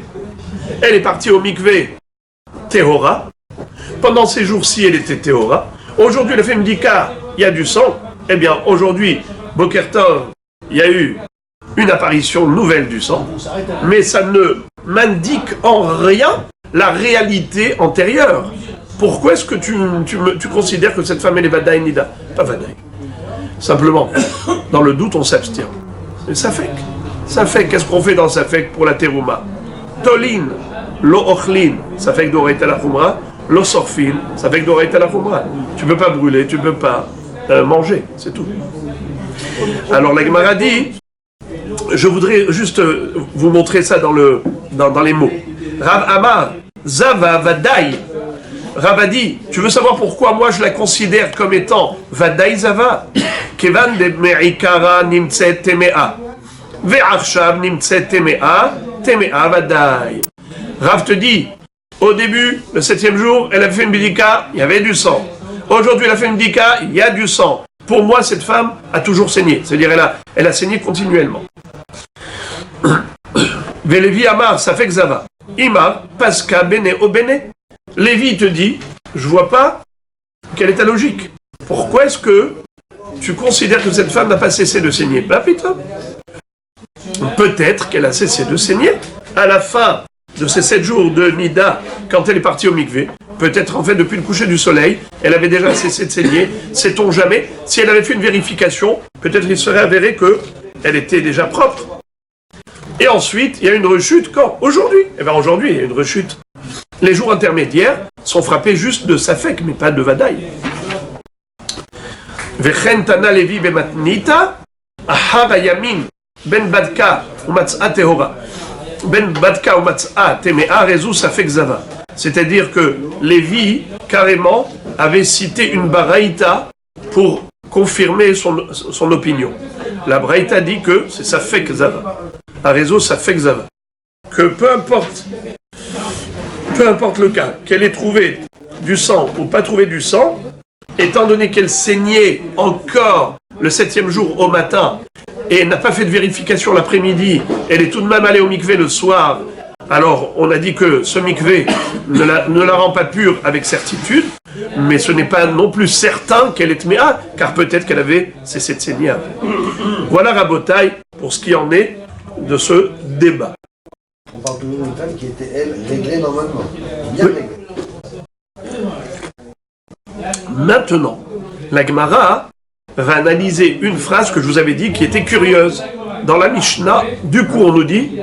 Elle est partie au mikvé Tehora. Pendant ces jours-ci, elle était Tehora. Aujourd'hui, elle a fait une dika, il y a du sang. Eh bien, aujourd'hui, Boker Tov, il y a eu une apparition nouvelle du sang. Mais ça ne m'indique en rien la réalité antérieure. Pourquoi est-ce que tu considères que cette femme elle est Vadaï Nida? Pas Vadaï. Simplement, dans le doute, on s'abstient. Mais ça fait, qu'est-ce qu'on fait dans ça fait pour la terouma? Tolin, lo ochlin, ça fait que d'oreita la khumra. Lo sorfin, ça fait que d'oreita la khumra. Tu peux pas brûler, tu peux pas manger, c'est tout. Alors la Gemara dit, je voudrais juste vous montrer ça dans les mots. Rav Amar, Zava Vadaï. Rav a dit, tu veux savoir pourquoi moi je la considère comme étant Vadaï Zava? Kevan de Me'ikara nimtset temea. Ve'arshav nimtset temea, temea Vadaï. Rav te dit, au début, le 7e jour, elle a fait une bidika, il y avait du sang. Aujourd'hui, elle a fait une bidika, il y a du sang. Pour moi, cette femme a toujours saigné. C'est-à-dire, elle a saigné continuellement. Vélévi Amar, ça fait que Zava. Imar, Paska, Bene, Obene. Lévi te dit, je vois pas quelle est ta logique. Pourquoi est-ce que tu considères que cette femme n'a pas cessé de saigner? Ben putain. Peut-être qu'elle a cessé de saigner à la fin de ces 7 jours de Nida, quand elle est partie au mikvé. Peut-être en fait depuis le coucher du soleil, elle avait déjà cessé de saigner. Sait-on jamais? Si elle avait fait une vérification, peut-être il serait avéré qu'elle était déjà propre. Et ensuite, il y a une rechute quand? Aujourd'hui. Eh bien aujourd'hui, il y a une rechute. Les jours intermédiaires sont frappés juste de Safek, mais pas de Vadaï. Vechen Tana Levi bematnita, ahar ayamin, ben badka ou matzah tehora, ben badka ou matzah temea rezu Safek zava. C'est-à-dire que Lévi, carrément, avait cité une baraïta pour confirmer son opinion. La baraïta dit que c'est Safek zava. A rezu Safek zava. Que peu importe le cas, qu'elle ait trouvé du sang ou pas trouvé du sang, étant donné qu'elle saignait encore le 7e jour au matin et n'a pas fait de vérification l'après-midi, elle est tout de même allée au mikvé le soir, alors on a dit que ce mikvé ne la rend pas pure avec certitude, mais ce n'est pas non plus certain qu'elle est tméa, car peut-être qu'elle avait cessé de saigner. Voilà Rabotaï pour ce qui en est de ce débat. On parle toujours d'une femme qui était, elle, réglée normalement. Bien réglée. Maintenant, la Gemara va analyser une phrase que je vous avais dit qui était curieuse. Dans la Mishnah, du coup, on nous dit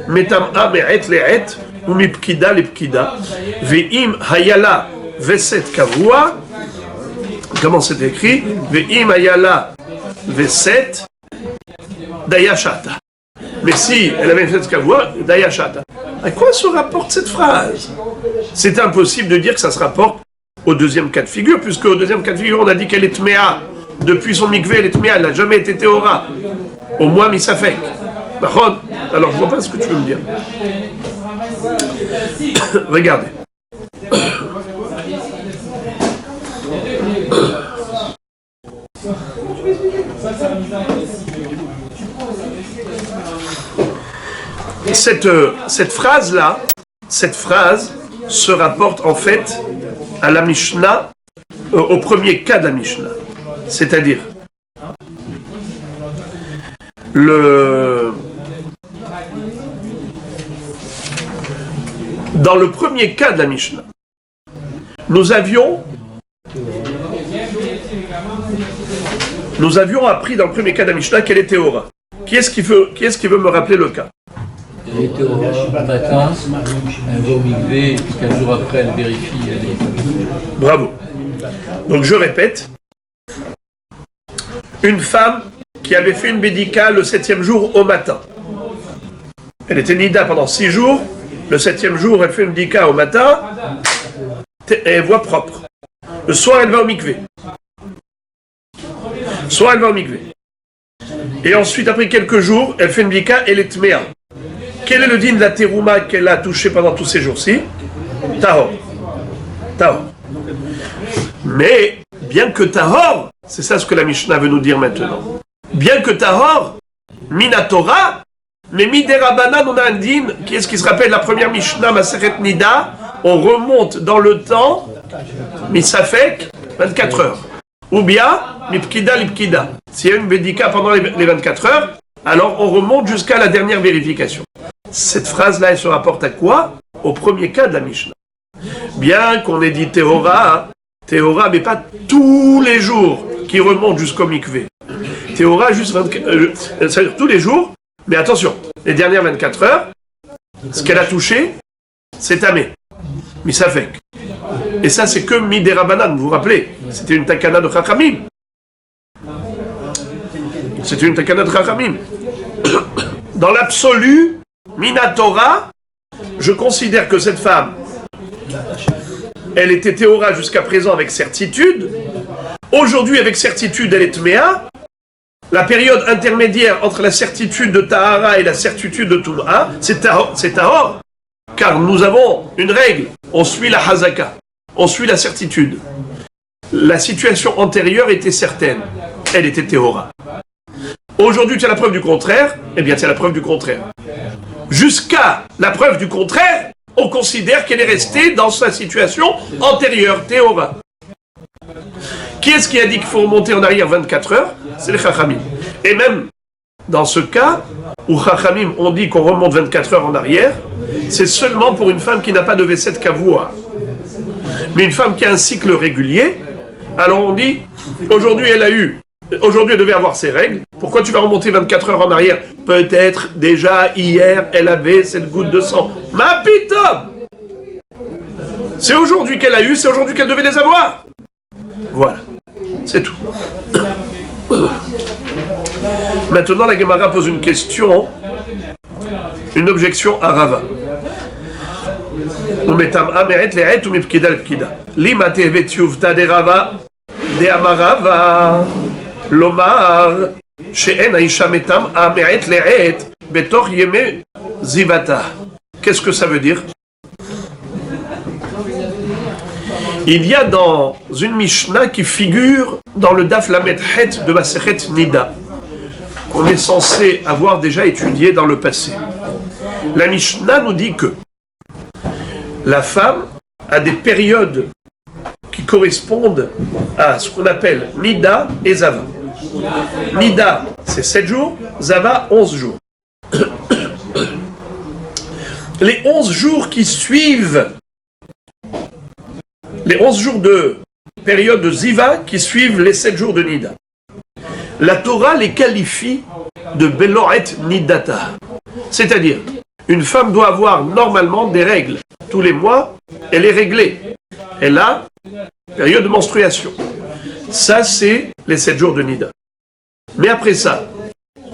Metam'a me'et le'et ou mipkida lepkida ve'im hayala veset kavua. Comment c'est écrit? Ve'im hayala veset dayashata. Mais si elle avait fait ce kavua, dayashata. À quoi se rapporte cette phrase? C'est impossible de dire que ça se rapporte au deuxième cas de figure, puisque au deuxième cas de figure, on a dit qu'elle est tméa. Depuis son mikvé, elle est tméa, elle n'a jamais été théora. Au moins, misafek. Alors, je ne vois pas ce que tu veux me dire. Regardez. Cette phrase-là, cette phrase se rapporte en fait à la Mishnah, au premier cas de la Mishnah. C'est-à-dire, dans le premier cas de la Mishnah, nous avions appris dans le premier cas de la Mishnah qu'elle était Théora. Qui est-ce qui veut me rappeler le cas? Elle était au matin, elle va au mikvé, et puis 4 jours après, elle vérifie. Bravo. Donc je répète, une femme qui avait fait une bédika le 7e jour au matin. Elle était nida pendant 6 jours, le 7e jour elle fait une bédika au matin, elle voit propre. Le soir, elle va au mikvé. Et ensuite, après quelques jours, elle fait une bika, elle est tméa. Quel est le din de la terouma qu'elle a touché pendant tous ces jours-ci? Tahor. Mais, bien que Tahor, c'est ça ce que la Mishnah veut nous dire maintenant. Bien que Tahor, Minatora, mais Miderabanan, on a un din, qui est ce qui se rappelle la première Mishnah, Maseret Nida, on remonte dans le temps, Misafek, 24 heures. Ou bien, Lipkida. S'il y a une Bédika pendant les 24 heures, alors on remonte jusqu'à la dernière vérification. Cette phrase-là, elle se rapporte à quoi? Au premier cas de la Mishnah. Bien qu'on ait dit Théora, mais pas tous les jours qui remontent jusqu'au mikvé. Théora, juste c'est-à-dire tous les jours, mais attention, les dernières 24 heures, ce qu'elle a touché, c'est Tamé. Misafek. Et ça, c'est que Miderabanan, vous vous rappelez? C'était une takana de Chachamim. Dans l'absolu, Minatora, je considère que cette femme, elle était Théora jusqu'à présent avec certitude. Aujourd'hui, avec certitude, elle est Tméa. La période intermédiaire entre la certitude de Tahara et la certitude de Tum'a, c'est Tahor. Car nous avons une règle, on suit la Hazaka, on suit la certitude. La situation antérieure était certaine, elle était Théora. Aujourd'hui, tu as la preuve du contraire, eh bien, tu as la preuve du contraire. Jusqu'à la preuve du contraire, on considère qu'elle est restée dans sa situation antérieure, Théora. Qui est-ce qui a dit qu'il faut remonter en arrière 24 heures? C'est les Chachamim. Et même dans ce cas où Chachamim ont dit qu'on remonte 24 heures en arrière, c'est seulement pour une femme qui n'a pas de V7 kavua. Mais une femme qui a un cycle régulier, alors on dit, aujourd'hui elle devait avoir ses règles, pourquoi tu vas remonter 24 heures en arrière? Peut-être déjà hier elle avait cette goutte de sang. Ma pitom! C'est aujourd'hui qu'elle a eu, c'est aujourd'hui qu'elle devait les avoir. Voilà, c'est tout. Maintenant la Gemara pose une question, une objection à Rava. Lima tevet yuvta de Rava de Amarava lomar she'en haisha metam ameret le'et betor yeme zivata. Qu'est-ce que ça veut dire? Il y a dans une Mishnah qui figure dans le Daf Lamed Het de Masechet Nida, qu'on est censé avoir déjà étudié dans le passé. La Mishnah nous dit que la femme a des périodes qui correspondent à ce qu'on appelle Nida et Zava. Nida, c'est 7 jours, Zava, 11 jours. Les 11 jours qui suivent, les 11 jours de période de Ziva qui suivent les 7 jours de Nida, la Torah les qualifie de Beloret Nidata. C'est-à-dire, une femme doit avoir normalement des règles. Tous les mois, elle est réglée. Elle a période de menstruation. Ça, c'est les 7 jours de Nida. Mais après ça,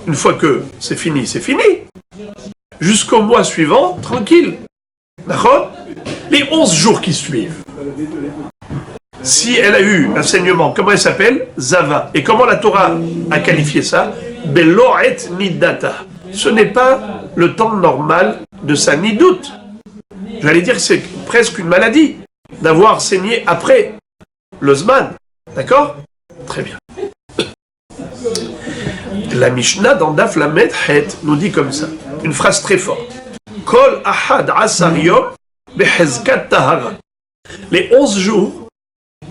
une fois que c'est fini, c'est fini. Jusqu'au mois suivant, tranquille. D'accord? Les 11 jours qui suivent. Si elle a eu un saignement, comment elle s'appelle? Zava. Et comment la Torah a qualifié ça? Beloret Nidata. Ce n'est pas le temps normal de sa nidoute. J'allais dire que c'est presque une maladie d'avoir saigné après le Zman. D'accord? Très bien. La Mishnah dans Daf Lamed Het nous dit comme ça, une phrase très forte. Kol ahad asar yom behezkat tahara. Les 11 jours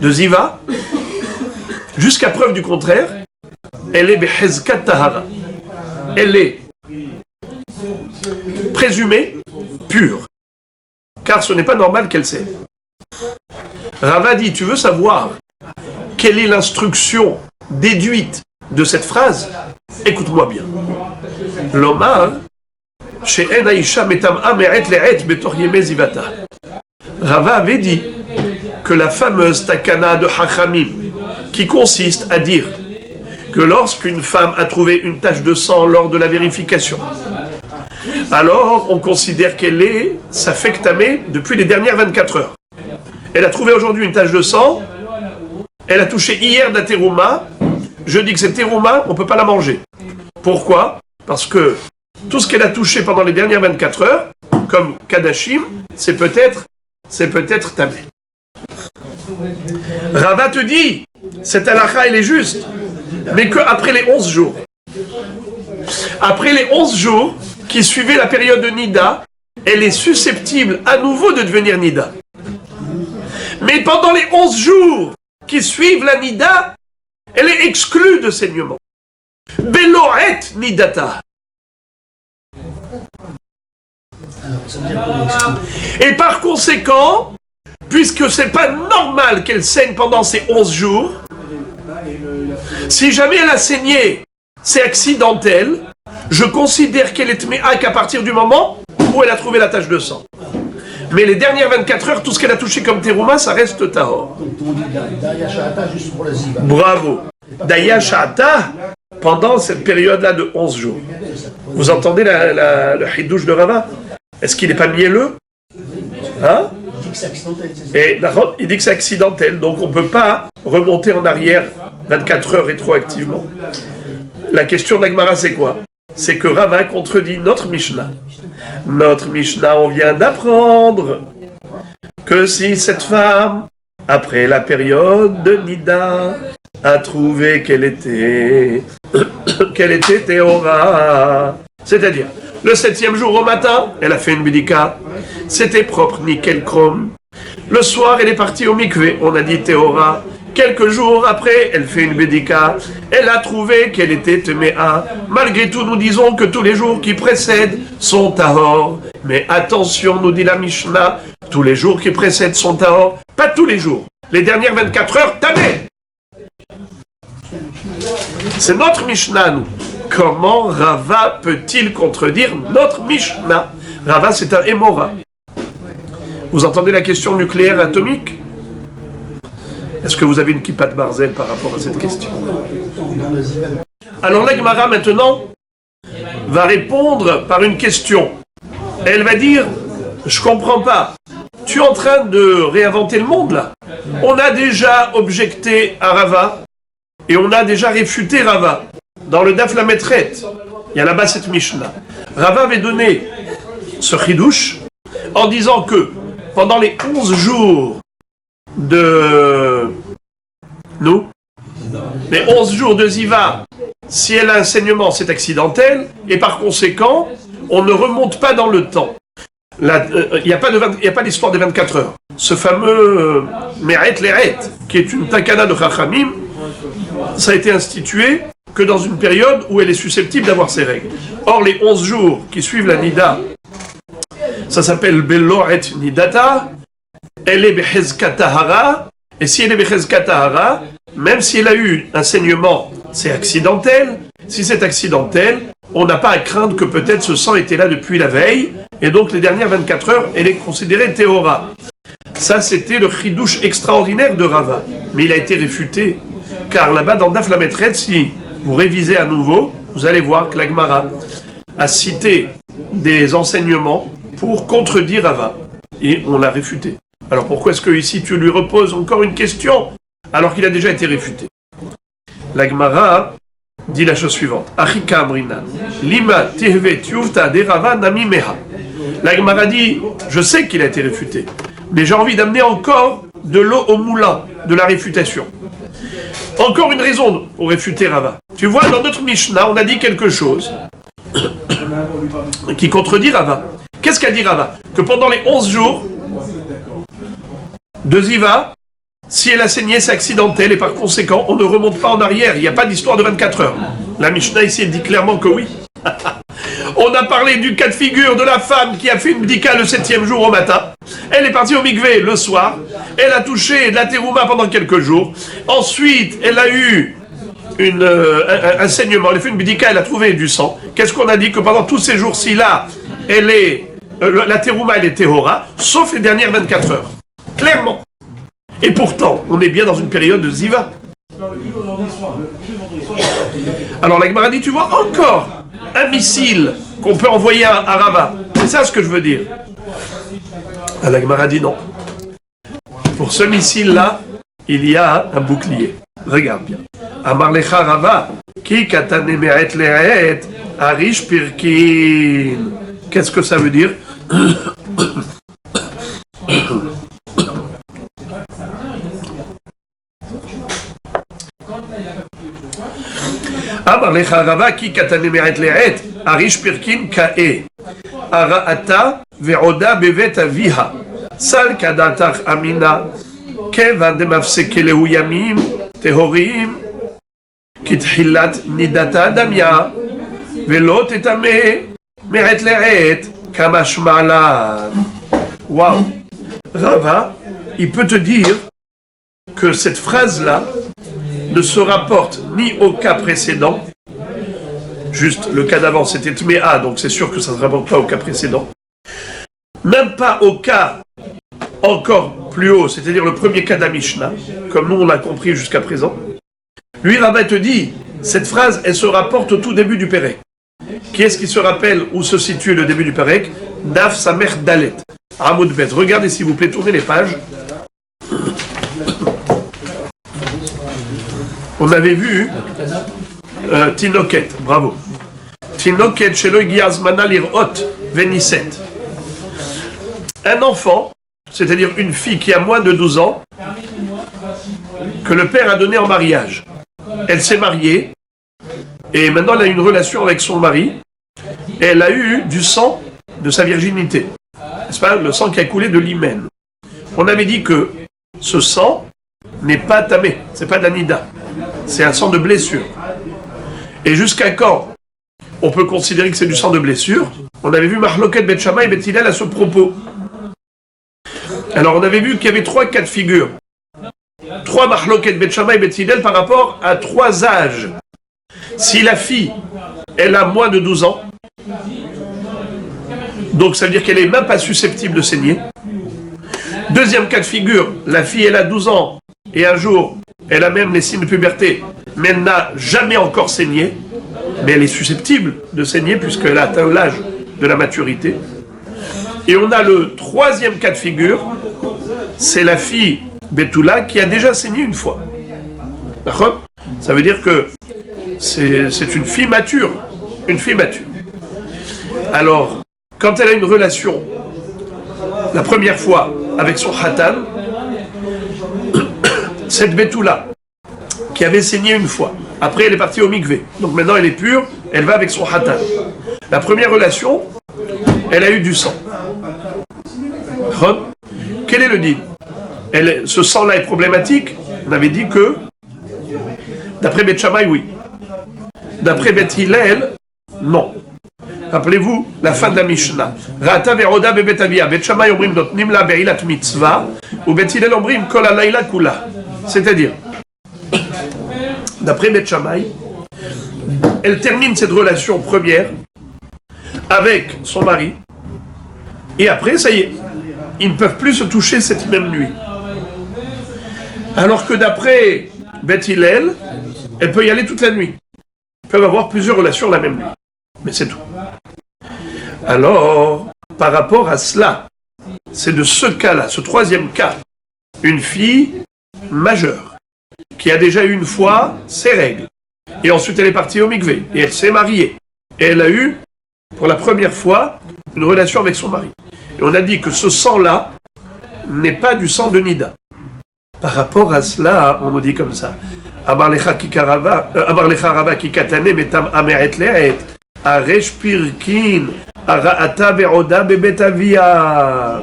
de Ziva, jusqu'à preuve du contraire, elle est behezkat tahara. Elle est présumée pure, car ce n'est pas normal qu'elle saigne. Rava dit, tu veux savoir quelle est l'instruction déduite de cette phrase? Écoute-moi bien. L'omar, she'en haisha metam'a me'et le'et betor yeme zivata. Rava avait dit que la fameuse takana de Chachamim, qui consiste à dire que lorsqu'une femme a trouvé une tache de sang lors de la vérification, alors on considère qu'elle est safek tamé depuis les dernières 24 heures. Elle a trouvé aujourd'hui une tache de sang. Elle a touché hier de la terouma. Je dis que cette terouma, on ne peut pas la manger. Pourquoi? Parce que tout ce qu'elle a touché pendant les dernières 24 heures, comme Kadashim, c'est peut-être tamé. Rava te dit, cette halakha, elle est juste, mais qu'après les 11 jours. Après les 11 jours qui suivaient la période de Nida, elle est susceptible à nouveau de devenir Nida. Mais pendant les 11 jours qui suivent la Nida, elle est exclue de saignement. Beloret Nidata. Et par conséquent, puisque c'est pas normal qu'elle saigne pendant ces 11 jours, si jamais elle a saigné, c'est accidentel, je considère qu'elle est méa qu'à partir du moment où elle a trouvé la tache de sang. Mais les dernières 24 heures, tout ce qu'elle a touché comme terouma, ça reste tahor. Bravo. Daya Sha'ata, pendant cette période-là de 11 jours. Vous entendez le hidouche de Rava? Est-ce qu'il n'est pas mielleux? Hein? Et il dit que c'est accidentel, donc on ne peut pas remonter en arrière 24 heures rétroactivement. La question de l'Agmara, c'est quoi? C'est que Rava contredit notre Mishnah. Notre Mishnah, on vient d'apprendre que si cette femme, après la période de Nida, a trouvé qu'elle était Théora, c'est-à-dire le 7e jour au matin, elle a fait une bédika, c'était propre, nickel chrome. Le soir, elle est partie au mikvé, on a dit Théora. Quelques jours après, elle fait une bédika, elle a trouvé qu'elle était Téméa. Malgré tout, nous disons que tous les jours qui précèdent sont Tahor. Mais attention, nous dit la Mishnah, tous les jours qui précèdent sont Tahor, pas tous les jours. Les dernières 24 heures, Tamé. C'est notre Mishnah, nous. Comment Rava peut-il contredire notre Mishnah? Rava, c'est un Émora. Vous entendez la question nucléaire atomique? Est-ce que vous avez une kippat barzel par rapport à cette question? Alors l'Agmara maintenant va répondre par une question. Elle va dire, je comprends pas, tu es en train de réinventer le monde là. On a déjà objecté à Rava et on a déjà réfuté Rava. Dans le Daf Lametret, il y a là-bas cette Mishnah. Rava avait donné ce chidouche en disant que pendant les 11 jours les 11 jours de Ziva, si elle a un saignement, c'est accidentel, et par conséquent, on ne remonte pas dans le temps. Il n'y a pas l'histoire des 24 heures. Ce fameux Meret Leret, qui est une takana de Chachamim, ça a été institué que dans une période où elle est susceptible d'avoir ses règles. Or, les 11 jours qui suivent la Nida, ça s'appelle Beloret Nidata, elle est Behezkatahara, et si elle est Behezkatahara, même si elle a eu un saignement, c'est accidentel. Si c'est accidentel, on n'a pas à craindre que peut-être ce sang était là depuis la veille, et donc les dernières 24 heures, elle est considérée Théora. Ça, c'était le chidouche extraordinaire de Rava. Mais il a été réfuté, car là-bas, dans Daf Lametret, si vous révisez à nouveau, vous allez voir que l'Agmara a cité des enseignements pour contredire Rava. Et on l'a réfuté. Alors pourquoi est-ce que ici tu lui reposes encore une question alors qu'il a déjà été réfuté? L'Agmara dit la chose suivante. Achika amrinan, lima tehvet yuvta de Rava nami meha. L'Agmara dit, je sais qu'il a été réfuté, mais j'ai envie d'amener encore de l'eau au moulin de la réfutation. Encore une raison pour réfuter Rava. Tu vois, dans notre Mishnah, on a dit quelque chose qui contredit Rava. Qu'est-ce qu'a dit Rava? Que pendant les 11 jours de Ziva, si elle a saigné, c'est accidentel et par conséquent, on ne remonte pas en arrière. Il n'y a pas d'histoire de 24 heures. La Mishnah ici, elle dit clairement que oui. On a parlé du cas de figure de la femme qui a fait une bdika le 7e jour au matin. Elle est partie au mikvé le soir. Elle a touché de la terouma pendant quelques jours. Ensuite, elle a eu un saignement. Elle a fait une bdika, elle a trouvé du sang. Qu'est-ce qu'on a dit? Que pendant tous ces jours-ci là, la terouma, elle est Théora, sauf les dernières 24 heures. Clairement. Et pourtant, on est bien dans une période de Ziva. Alors la Gemara dit, tu vois, encore un missile qu'on peut envoyer à Rava. C'est ça ce que je veux dire. La Gemara dit non. Pour ce missile-là, il y a un bouclier. Regarde bien. Amar lecha Rava, ki katane me'et le'et, arish pirkin. Qu'est-ce que ça veut dire? Amar lecha Rava, ki katane me'et le'et, arish pirkin ka'e. Ara'ata ve'oda bevet aviha. Sal kadatach amina. כיוון דמפסקי להו ימים טהוריים כתחילת נידת האדמיה ולא תטמא מעת לעת כמשמע לן. Waouh! Rava, il peut te dire que cette phrase-là ne se rapporte ni au cas précédent, juste le cas d'avant c'était Tméa, donc c'est sûr que ça ne se rapporte pas au cas précédent, même pas au cas encore plus haut, c'est-à-dire le premier cas de la Mishnah, comme nous on l'a compris jusqu'à présent. Lui, Rava te dit, cette phrase, elle se rapporte au tout début du Pérec. Qui est-ce qui se rappelle où se situe le début du Pérec? Daf Samer Dalet, Amoud Bet. Regardez s'il vous plaît, tournez les pages. On avait vu Tinoket, bravo. Tinoket Shelo Giazmana Lirot Veniset. Un enfant, c'est-à-dire une fille qui a moins de 12 ans, que le père a donné en mariage. Elle s'est mariée, et maintenant elle a une relation avec son mari, et elle a eu du sang de sa virginité. N'est-ce pas? Le sang qui a coulé de l'hymen. On avait dit que ce sang n'est pas tamé, c'est pas d'anida, c'est un sang de blessure. Et jusqu'à quand on peut considérer que c'est du sang de blessure? On avait vu Mahloket Bet Shammai et Bet Hillel à ce propos. Alors on avait vu qu'il y avait 3 cas de figure. 3 Mahloket Bet Shammai et Bet Hillel par rapport à 3 âges. Si la fille, elle a moins de 12 ans, donc ça veut dire qu'elle n'est même pas susceptible de saigner. Deuxième cas de figure, la fille elle a 12 ans et un jour elle a même les signes de puberté, mais elle n'a jamais encore saigné, mais elle est susceptible de saigner puisqu'elle a atteint l'âge de la maturité. Et on a le troisième cas de figure, c'est la fille Betula qui a déjà saigné une fois. D'accord? Ça veut dire que c'est une fille mature. Une fille mature. Alors, quand elle a une relation, la première fois avec son Hatan, cette Betula, qui avait saigné une fois, après elle est partie au mikvé, donc maintenant elle est pure, elle va avec son Hatan. La première relation, elle a eu du sang. Quel est le din? Ce sang-là est problématique. On avait dit que, d'après Bet Shammai, oui. D'après Bet Hillel, non. Rappelez-vous la fin de la Mishnah. Ra'ata ve'oda be'bet avia. Bet Shammai omrim notnim la be'ilat mitzvah, ou Bet Hillel omrim kol halayla kula. C'est-à-dire, d'après Bet Shammai, elle termine cette relation première avec son mari, et après, ça y est, ils ne peuvent plus se toucher cette même nuit. Alors que d'après Bet Hillel, elle peut y aller toute la nuit. Ils peuvent avoir plusieurs relations la même nuit. Mais c'est tout. Alors, par rapport à cela, c'est de ce cas-là, ce troisième cas, une fille majeure, qui a déjà eu une fois ses règles, et ensuite elle est partie au mikvé, et elle s'est mariée, et elle a eu, pour la première fois, une relation avec son mari. Et on a dit que ce sang-là n'est pas du sang de Nida. Par rapport à cela, on nous dit comme ça. Amar lecha Rava ki katane metam ameret le'et aresh pirkin ara'ata ve'oda bebet avia.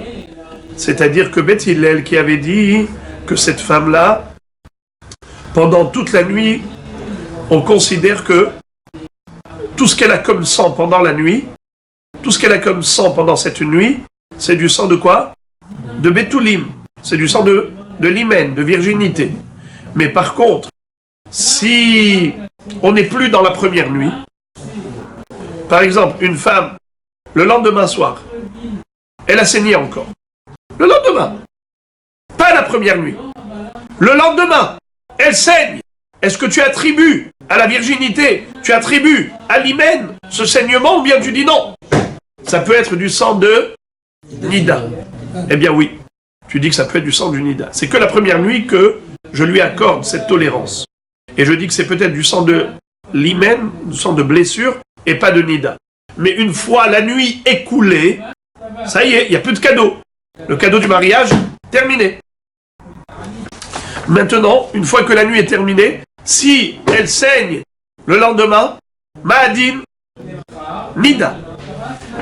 C'est-à-dire que Bet Hillel qui avait dit que cette femme-là, pendant toute la nuit, on considère que tout ce qu'elle a comme sang pendant la nuit, tout ce qu'elle a comme sang pendant cette nuit, c'est du sang de quoi? De Betoulim. C'est du sang de l'hymen, de virginité. Mais par contre, si on n'est plus dans la première nuit, par exemple, une femme, le lendemain soir, elle a saigné encore. Le lendemain, pas la première nuit. Le lendemain, elle saigne. Est-ce que tu attribues à la virginité, tu attribues à l'hymen ce saignement ou bien tu dis non? Ça peut être du sang de Nida. Eh bien oui, tu dis que ça peut être du sang du nida. C'est que la première nuit que je lui accorde cette tolérance. Et je dis que c'est peut-être du sang de l'hymen, du sang de blessure, et pas de nida. Mais une fois la nuit écoulée, ça y est, il n'y a plus de cadeau. Le cadeau du mariage, terminé. Maintenant, une fois que la nuit est terminée, si elle saigne le lendemain, Ma'adin, Nida.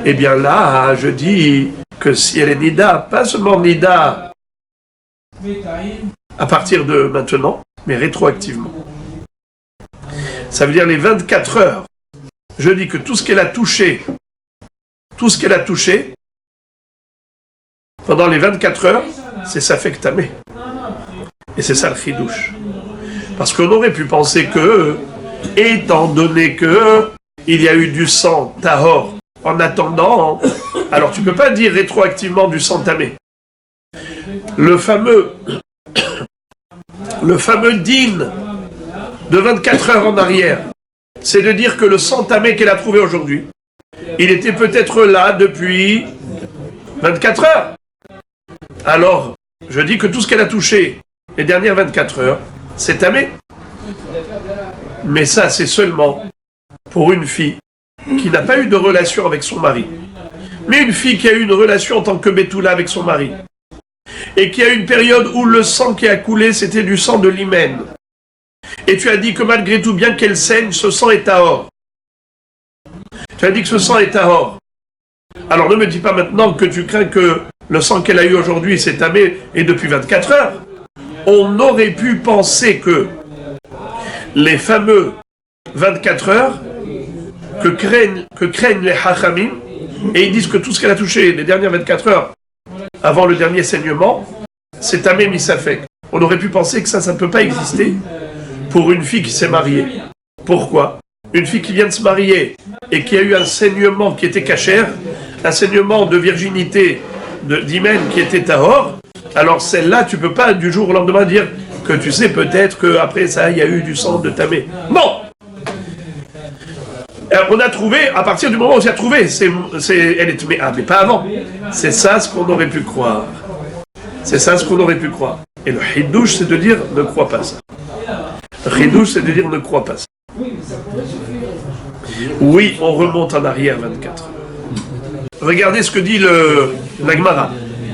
Eh bien là, je dis que si elle est Nida, pas seulement Nida à partir de maintenant, mais rétroactivement. Ça veut dire les 24 heures. Je dis que tout ce qu'elle a touché, pendant les 24 heures, c'est Safek Tamé. Et c'est ça le chidouche. Parce qu'on aurait pu penser que, étant donné que il y a eu du sang tahor en attendant, alors tu ne peux pas dire rétroactivement du sang tamé. Le fameux din de 24 heures en arrière, c'est de dire que le sang tamé qu'elle a trouvé aujourd'hui, il était peut-être là depuis 24 heures. Alors, je dis que tout ce qu'elle a touché les dernières 24 heures, c'est tamé. Mais ça, c'est seulement pour une fille qui n'a pas eu de relation avec son mari. Mais une fille qui a eu une relation en tant que Betula avec son mari. Et qui a eu une période où le sang qui a coulé, c'était du sang de l'hymen. Et tu as dit que malgré tout, bien qu'elle saigne, ce sang est tahor. Tu as dit que ce sang est tahor. Alors ne me dis pas maintenant que tu crains que le sang qu'elle a eu aujourd'hui, c'est tamé, et depuis 24 heures. On aurait pu penser que les fameux 24 heures que craignent les hachamim, et ils disent que tout ce qu'elle a touché les dernières 24 heures avant le dernier saignement, c'est tamé misafek. On aurait pu penser que ça ne peut pas exister pour une fille qui s'est mariée. Pourquoi? Une fille qui vient de se marier et qui a eu un saignement qui était cachère, un saignement de virginité d'hymen qui était tahor, alors celle-là, tu ne peux pas du jour au lendemain dire que tu sais peut-être qu'après ça, il y a eu du sang de tamé. Bon! On a trouvé, à partir du moment où on s'y a trouvé, elle est mais pas avant. C'est ça ce qu'on aurait pu croire. C'est ça ce qu'on aurait pu croire. Et le hidouche, c'est de dire ne crois pas ça. Le hidouche, c'est de dire ne crois pas ça. Oui, on remonte en arrière 24. Regardez ce que dit la Gemara.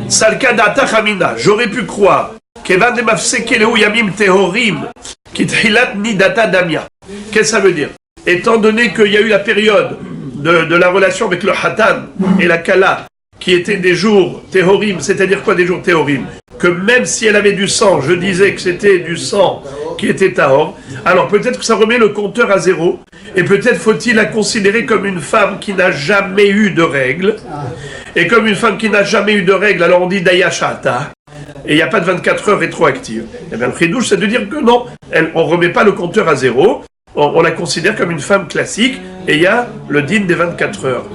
Salkadata Chamina, j'aurais pu croire qu'Evan de Mafsekeleu Yamim Tehorim, Kithilat Nidata Damia. Qu'est-ce que ça veut dire? Étant donné qu'il y a eu la période de la relation avec le Hatan et la Kala, qui étaient des jours Tehorim, c'est-à-dire quoi des jours Tehorim? Que même si elle avait du sang, je disais que c'était du sang qui était Tahor, alors peut-être que ça remet le compteur à zéro, et peut-être faut-il la considérer comme une femme qui n'a jamais eu de règles, et comme une femme qui n'a jamais eu de règles, alors on dit Dayashata, et il n'y a pas de 24 heures rétroactives. Et bien le chidouche, c'est de dire que non, on ne remet pas le compteur à zéro, on la considère comme une femme classique, et il y a le din des 24 heures.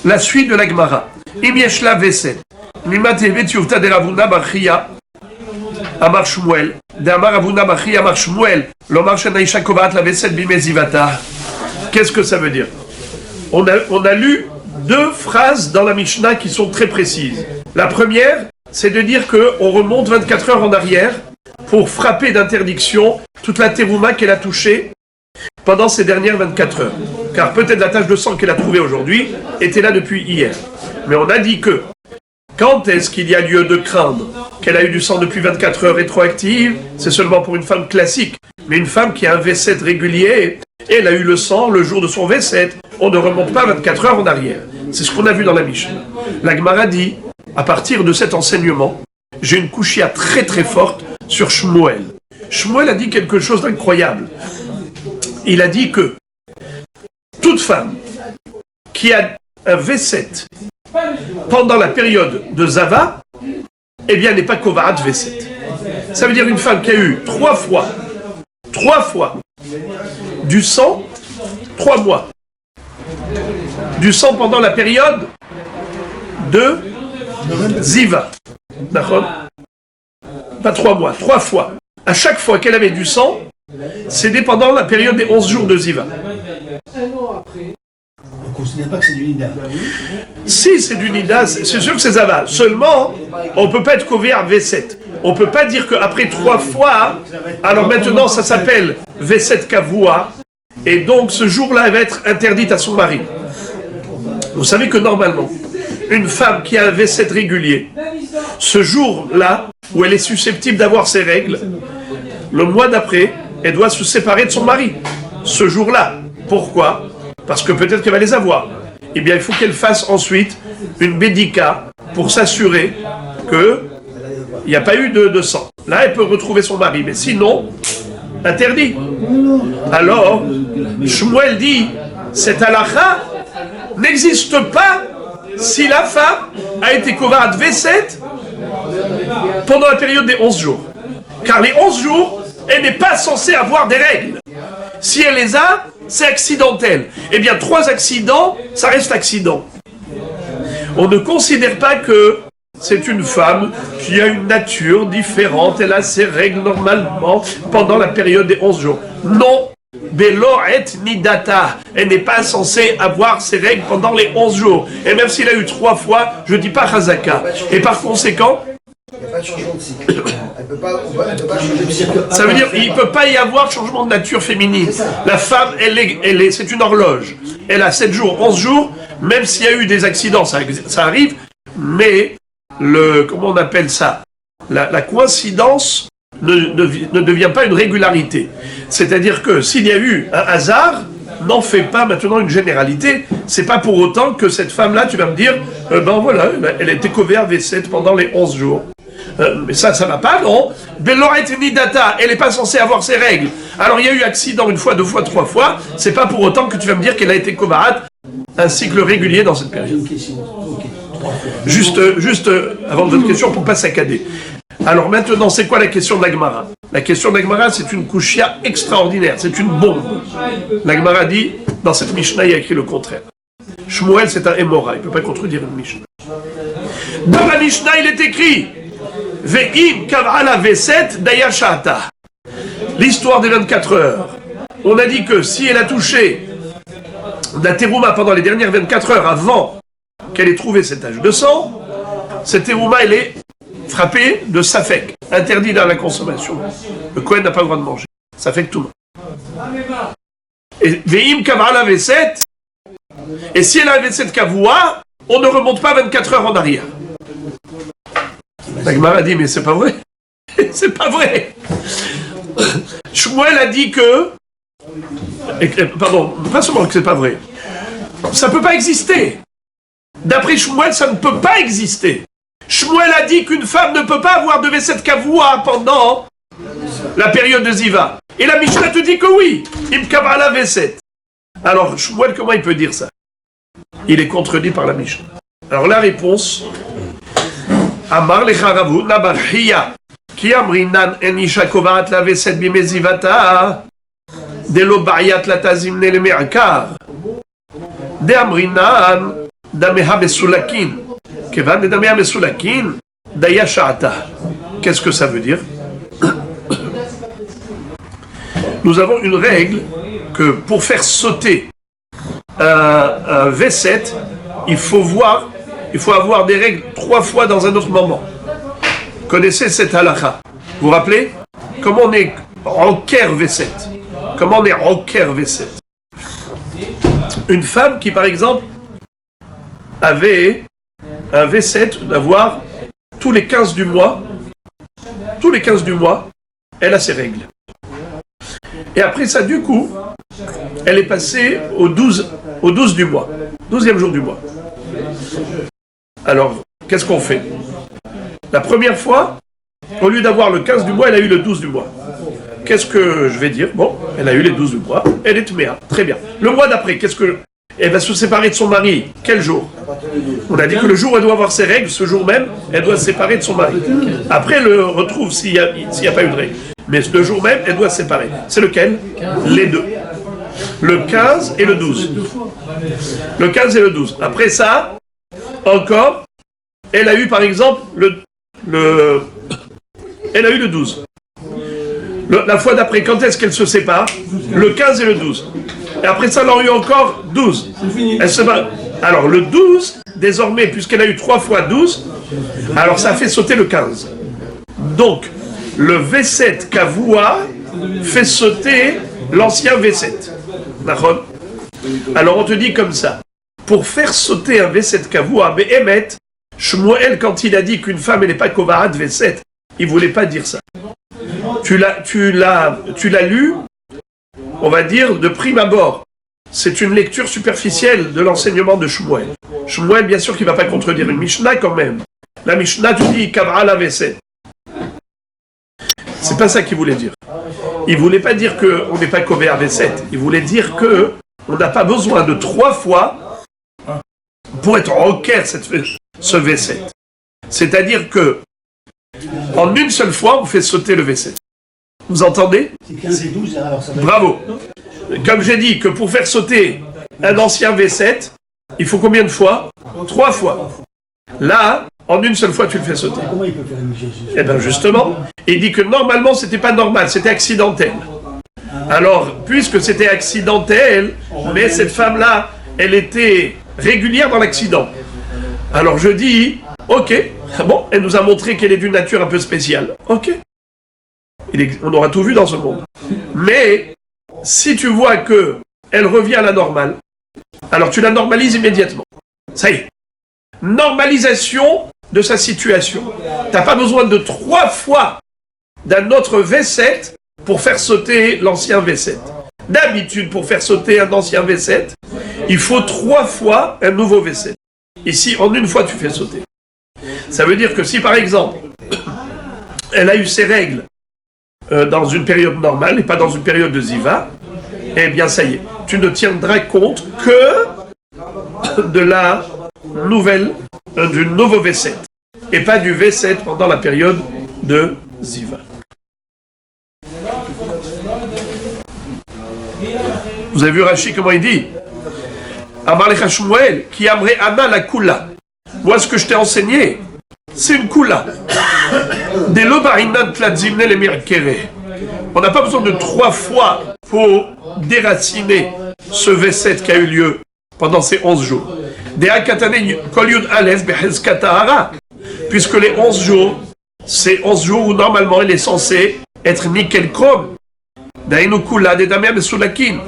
La suite de la Gemara. Im yeshla veset. Nimat evet yuvta de Ravuna Bachia. Amar Shmuel. De Amar Ravuna Bachia Amar Shmuel. Lomar Shanaisha Kovat la veset bimezivata. Qu'est-ce que ça veut dire? On a lu deux phrases dans la Mishnah qui sont très précises. La première, c'est de dire qu'on remonte 24 heures en arrière pour frapper d'interdiction toute la terouma qu'elle a touchée pendant ces dernières 24 heures. Car peut-être la tache de sang qu'elle a trouvée aujourd'hui était là depuis hier. Mais on a dit que, quand est-ce qu'il y a lieu de craindre qu'elle a eu du sang depuis 24 heures rétroactive? C'est seulement pour une femme classique. Mais une femme qui a un V7 régulier, et elle a eu le sang le jour de son V7, on ne remonte pas 24 heures en arrière. C'est ce qu'on a vu dans la Mishnah. La Gemara dit, à partir de cet enseignement, j'ai une couchia très très forte sur Shmuel. Shmuel a dit quelque chose d'incroyable. Il a dit que toute femme qui a un V7 pendant la période de Zava, eh bien n'est pas Kovarat V7. Ça veut dire une femme qui a eu 3 fois du sang, 3 mois. Du sang pendant la période de Ziva. D'accord? Pas 3 mois, 3 fois. À chaque fois qu'elle avait du sang, c'était pendant la période des 11 jours de Ziva. n'est pas que c'est du nida. Si c'est du nida, c'est sûr que c'est zava. Seulement, on ne peut pas être couvert V7. On ne peut pas dire qu'après 3 fois, alors maintenant ça s'appelle V7 kavua, et donc ce jour-là elle va être interdite à son mari. Vous savez que normalement, une femme qui a un V7 régulier, ce jour-là, où elle est susceptible d'avoir ses règles, le mois d'après, elle doit se séparer de son mari. Ce jour-là. Pourquoi? Parce que peut-être qu'elle va les avoir. Eh bien, il faut qu'elle fasse ensuite une bédika pour s'assurer qu'il n'y a pas eu de sang. Là, elle peut retrouver son mari. Mais sinon, interdit. Alors, Shmuel dit, cette halakha n'existe pas si la femme a été kovarat V7 pendant la période des 11 jours. Car les 11 jours, elle n'est pas censée avoir des règles. Si elle les a, c'est accidentel. Eh bien, 3 accidents, ça reste accident. On ne considère pas que c'est une femme qui a une nature différente, elle a ses règles normalement pendant la période des 11 jours. Non, Belo et Nidata, elle n'est pas censée avoir ses règles pendant les 11 jours. Et même s'il a eu 3 fois, je ne dis pas Chazaka. Et par conséquent, il n'y a pas de changement de cycle. Elle peut pas changer de cycle. ça veut dire qu'il ne peut pas y avoir changement de nature féminine. La femme, c'est une horloge. Elle a 7 jours, 11 jours, même s'il y a eu des accidents, ça arrive, mais comment on appelle ça, la coïncidence ne devient pas une régularité. C'est-à-dire que s'il y a eu un hasard, n'en fais pas maintenant une généralité. C'est pas pour autant que cette femme-là, tu vas me dire, ben voilà, elle a été couverte V7 pendant les 11 jours. Mais ça va pas, non? Belloret Nidata, elle n'est pas censée avoir ses règles. Alors il y a eu accident 1 fois, 2 fois, 3 fois, c'est pas pour autant que tu vas me dire qu'elle a été covarat un cycle régulier dans cette période. Juste avant votre question, pour pas saccader. Alors maintenant, c'est quoi la question de la Gemara? La question de la Gemara, c'est une kushia extraordinaire, c'est une bombe. La Gemara dit, dans cette Mishnah, il y a écrit le contraire. Shmuel, c'est un Hémora, il ne peut pas contredire une Mishnah. Dans la Mishnah, il est écrit Ve'im kav'ala V7 dayashata. L'histoire des 24 heures. On a dit que si elle a touché d'un terouma pendant les dernières 24 heures avant qu'elle ait trouvé cette tache de sang, cette terouma, elle est frappée de safek, interdit dans la consommation. Le Kohen n'a pas le droit de manger. Ça fait que tout le monde. Et Ve'im kav'ala V7, et si elle a un V7 kavua, on ne remonte pas 24 heures en arrière. La Gemara a dit, mais c'est pas vrai. C'est pas vrai. Shmuel a dit que... Pardon, pas seulement que c'est pas vrai. Ça peut pas exister. D'après Shmuel, ça ne peut pas exister. Shmuel a dit qu'une femme ne peut pas avoir de V7 kavua pendant la période de Ziva. Et la Mishnah te dit que oui. Im kav'ala V7. Alors, Shmuel, comment il peut dire ça? Il est contredit par la Mishnah. Alors la réponse, Amar lecharavu nabarhiya ki amrinan enisha kovarat la V7 bimezivata delo ba'yat la tazimne le me'akar de amrinan dameha besulakin kevan de dameha besulakin daya sha'ata. Qu'est-ce que ça veut dire? Nous avons une règle que pour faire sauter un V7, il faut avoir des règles 3 fois dans un autre moment. Vous connaissez cette halakha? Vous vous rappelez? Comment on est rocker V7? Comment on est rocker V7? Une femme qui, par exemple, avait un V7 d'avoir tous les 15 du mois, elle a ses règles. Et après ça, du coup, elle est passée au 12 du mois, 12e jour du mois. Alors, qu'est-ce qu'on fait? La première fois, au lieu d'avoir le 15 du mois, elle a eu le 12 du mois. Qu'est-ce que je vais dire? Bon, elle a eu les 12 du mois, elle est tméa, très bien. Le mois d'après, elle va se séparer de son mari. Quel jour? On a dit que le jour où elle doit avoir ses règles, ce jour même, elle doit se séparer de son mari. Après, elle le retrouve s'il n'y a pas eu de règles. Mais le jour même, elle doit se séparer. C'est lequel? Les deux. Le 15 et le 12. Le 15 et le 12. Après ça, encore, elle a eu par exemple elle a eu le 12. La fois d'après, quand est-ce qu'elle se sépare? Le 15 et le 12. Et après ça, elle en a eu encore 12. Elle se bat. Alors le 12, désormais, puisqu'elle a eu 3 fois 12, alors ça fait sauter le 15. Donc, le V7 Kavua fait sauter l'ancien V7. D'accord? Alors on te dit comme ça. Pour faire sauter un V7 Kavua, mais Emet, Shmuel, quand il a dit qu'une femme n'est pas Kovahat V7, il ne voulait pas dire ça. Tu l'as lu, on va dire, de prime abord. C'est une lecture superficielle de l'enseignement de Shmuel. Shmuel, bien sûr, qu'il ne va pas contredire une Mishnah quand même. La Mishnah te dit Kavra la V7. C'est pas ça qu'il voulait dire. Il ne voulait pas dire qu'on n'est pas Kovahat V7. Il voulait dire qu'on n'a pas besoin de 3 fois pour être rocker ce V7. C'est-à-dire que en une seule fois, on fait sauter le V7. Vous entendez? C'est 15 et 12, alors ça va. Bravo. Comme j'ai dit que pour faire sauter un ancien V7, il faut combien de fois? 3 fois. Là, en une seule fois, tu le fais sauter. Comment il peut faire une Jésus? Eh bien justement, il dit que normalement, c'était pas normal, c'était accidentel. Alors, puisque c'était accidentel, mais cette femme-là, elle était régulière dans l'accident. Alors je dis, ok, bon, elle nous a montré qu'elle est d'une nature un peu spéciale. Ok. On aura tout vu dans ce monde. Mais, si tu vois que elle revient à la normale, alors tu la normalises immédiatement. Ça y est. Normalisation de sa situation. Tu n'as pas besoin de 3 fois d'un autre V7 pour faire sauter l'ancien V7. D'habitude, pour faire sauter un ancien V7, il faut 3 fois un nouveau V7. Ici, en une fois, tu fais sauter. Ça veut dire que si, par exemple, elle a eu ses règles dans une période normale et pas dans une période de Ziva, eh bien, ça y est. Tu ne tiendras compte que de la nouvelle, du nouveau V7 et pas du V7 pendant la période de Ziva. Vous avez vu Rashi comment il dit? Amarlecha Shmuel, qui aimerait Anna la Kula. Moi, ce que je t'ai enseigné, c'est une Kula. Des Lobarinan Tladzimne les Mirkere. On n'a pas besoin de 3 fois pour déraciner ce V7 qui a eu lieu pendant ces 11 jours. Des Akatane Kol Yud Aleph Behezkatahara. Puisque les 11 jours, c'est 11 jours où normalement il est censé être nickel chrome. Dainu Kula, des Damia Mesulakin.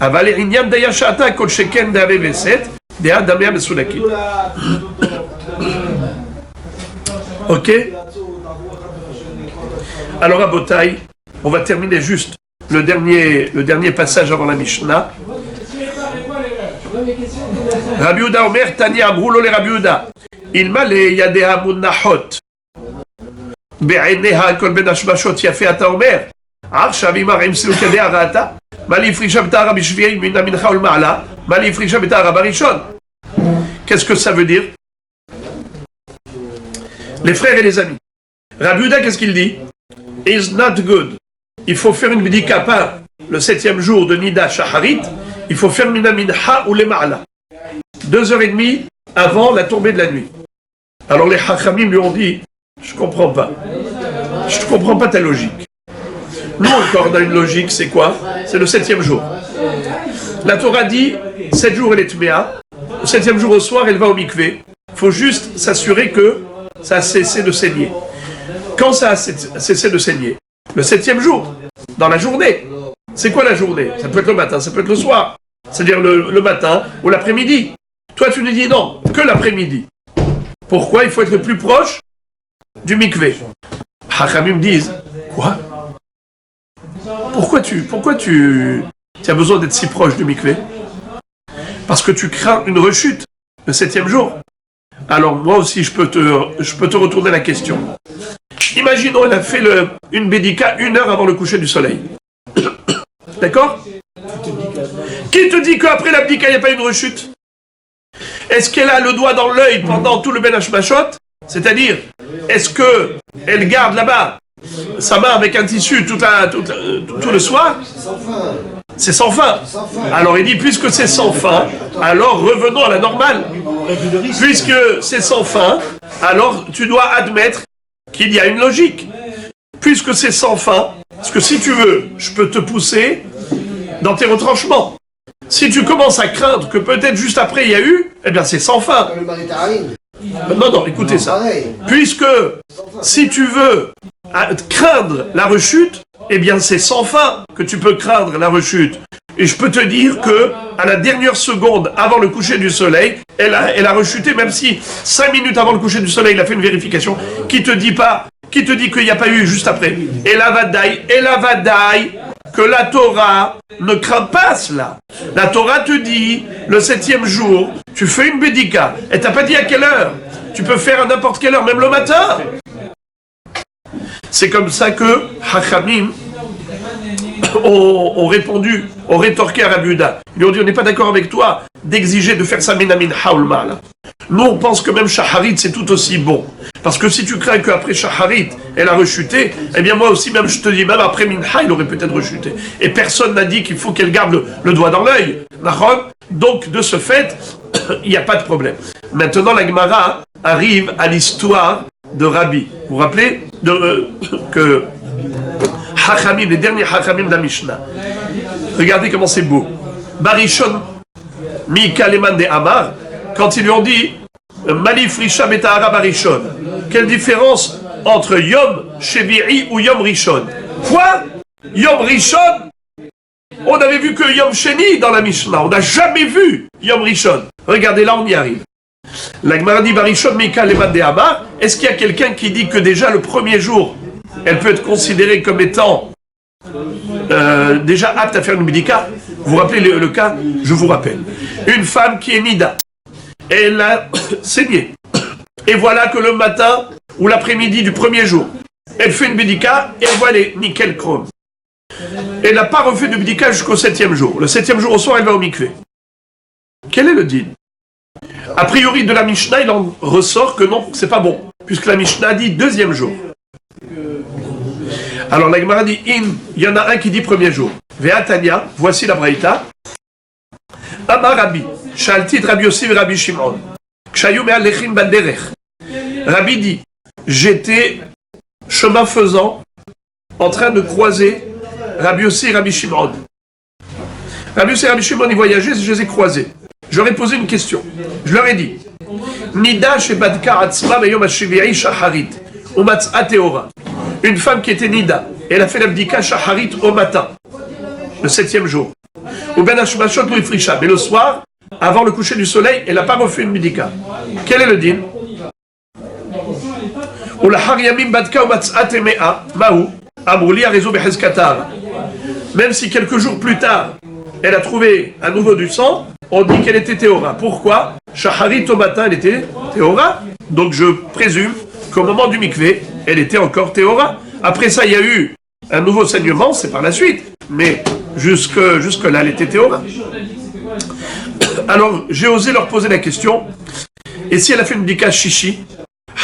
אבל עניין די שעתה כל שכן דהווה וסת, דעה דמיה מסולקים. Ok? Alors à Botaï, on va terminer juste le dernier passage avant la Mishnah. Rabbi Yehuda Omer, Tani Amrou lo le Rabbi Yehuda. Ilma le yadeha munnachot. בעיניha כל בין השמשות יפה אתה אומר. עכשיו אם הרי מסילו כדעה ראתה. Qu'est-ce que ça veut dire? Les frères et les amis. Rabbi Yehuda, qu'est-ce qu'il dit? Is not good. Il faut faire une bidika pas le 7e jour de Nida Shaharit. Il faut faire Mina Minha ou les Ma'ala. 2h30 avant la tombée de la nuit. Alors les Hachamim lui ont dit, je comprends pas. Je ne comprends pas ta logique. Nous encore dans une logique, c'est quoi? C'est le 7e jour. La Torah dit, 7 jours elle est tméa, le 7e jour au soir elle va au mikvé. Il faut juste s'assurer que ça a cessé de saigner. Quand ça a cessé de saigner? Le 7e jour, dans la journée. C'est quoi la journée? Ça peut être le matin, ça peut être le soir. C'est-à-dire le matin ou l'après-midi. Toi tu nous dis non, que l'après-midi. Pourquoi? Il faut être le plus proche du mikvé. Hachamim disent, quoi? Pourquoi tu as besoin d'être si proche du mikvé? Parce que tu crains une rechute le 7e jour. Alors moi aussi je peux te retourner la question. Imaginons elle a fait une bédika 1 heure avant le coucher du soleil. D'accord? Qui te dit qu'après la bédika il n'y a pas une rechute? Est-ce qu'elle a le doigt dans l'œil pendant tout le Ben Hashmashot? C'est-à-dire, est-ce qu'elle garde là-bas sa main avec un tissu tout le soir? C'est sans fin. Alors il dit, puisque c'est sans fin, alors revenons à la normale. Puisque c'est sans fin, alors tu dois admettre qu'il y a une logique. Puisque c'est sans fin, parce que si tu veux, je peux te pousser dans tes retranchements. Si tu commences à craindre que peut-être juste après il y a eu, eh bien c'est sans fin. Comme le Maritarim. Non, écoutez ça. Pareil. Puisque si tu veux craindre la rechute, eh bien c'est sans fin que tu peux craindre la rechute. Et je peux te dire que à la dernière seconde avant le coucher du soleil, elle a rechuté, même si 5 minutes avant le coucher du soleil, il a fait une vérification qui te dit qu'il n'y a pas eu juste après. Et la vadaï, que la Torah ne craint pas cela. La Torah te dit, le 7e jour, tu fais une bédika. Elle t'a pas dit à quelle heure. Tu peux faire à n'importe quelle heure, même le matin. C'est comme ça que Hachamim ont répondu, ont rétorqué à Rabbi Yehuda. Ils lui ont dit, on n'est pas d'accord avec toi d'exiger de faire ça minamin haulma. Nous, on pense que même Shaharit, c'est tout aussi bon. Parce que si tu crains qu'après Shaharit, elle a rechuté, eh bien moi aussi, même je te dis, même après Minha, il aurait peut-être rechuté. Et personne n'a dit qu'il faut qu'elle garde le doigt dans l'œil. Donc, de ce fait, il n'y a pas de problème. Maintenant, la Gemara arrive à l'histoire de Rabbi. Vous vous rappelez que Hachamim, les derniers Hachamim de la Mishnah. Regardez comment c'est beau. Barishon, Mi Kaleman de Amar, quand ils lui ont dit Malif Risha Betahara Barishon, quelle différence entre Yom Shevi'i ou Yom Rishon? Quoi? Yom Rishon? On avait vu que Yom Sheni dans la Mishnah, on n'a jamais vu Yom Rishon. Regardez, là on y arrive. La Gemara dit Barishon Mi Kaleman de Amar, est-ce qu'il y a quelqu'un qui dit que déjà le premier jour, elle peut être considérée comme étant déjà apte à faire une médica? Vous vous rappelez le cas? Je vous rappelle. Une femme qui est nida, elle a saigné. Et voilà que le matin ou l'après-midi du premier jour, elle fait une médica et elle voit les nickel chrome. Elle n'a pas refait de médica jusqu'au 7e jour. Le 7e jour au soir, elle va au mikvé. Quel est le din? A priori de la Mishnah, il en ressort que non, c'est pas bon, puisque la Mishnah dit 2e jour. Alors la Gemara dit, il y en a un qui dit premier jour. Ve'atania, voici la braïta. Amar Rabbi, Shaltit Rabbi Yossi et Rabbi Shimon. Kshayu me'al lechin baderech. Rabbi dit, j'étais chemin faisant en train de croiser Rabbi Yossi et Rabbi Shimon. Rabbi Yossi et Rabbi Shimon, ils voyageaient, je les ai croisés. J'aurais posé une question. Je leur ai dit, Nida shebadka atzma beyom hashvi'i shaharit umatz'a teora. Une femme qui était nida, elle a fait l'abdika shaharit au matin, le 7e jour. Ou ben hashmashot ou ifrisha, mais le soir, avant le coucher du soleil, elle n'a pas refait une médica. Quel est le din? Ou la haryamim badka ou matz'a temea, mahu, amruli arezo behezkatar. Même si quelques jours plus tard, elle a trouvé à nouveau du sang, on dit qu'elle était théora. Pourquoi? Shaharit au matin, elle était théora. Donc je présume qu'au moment du mikvé, elle était encore théora. Après ça, il y a eu un nouveau saignement, c'est par la suite. Mais jusque-là, elle était théora. Alors, j'ai osé leur poser la question. Et si elle a fait une bdika shishi,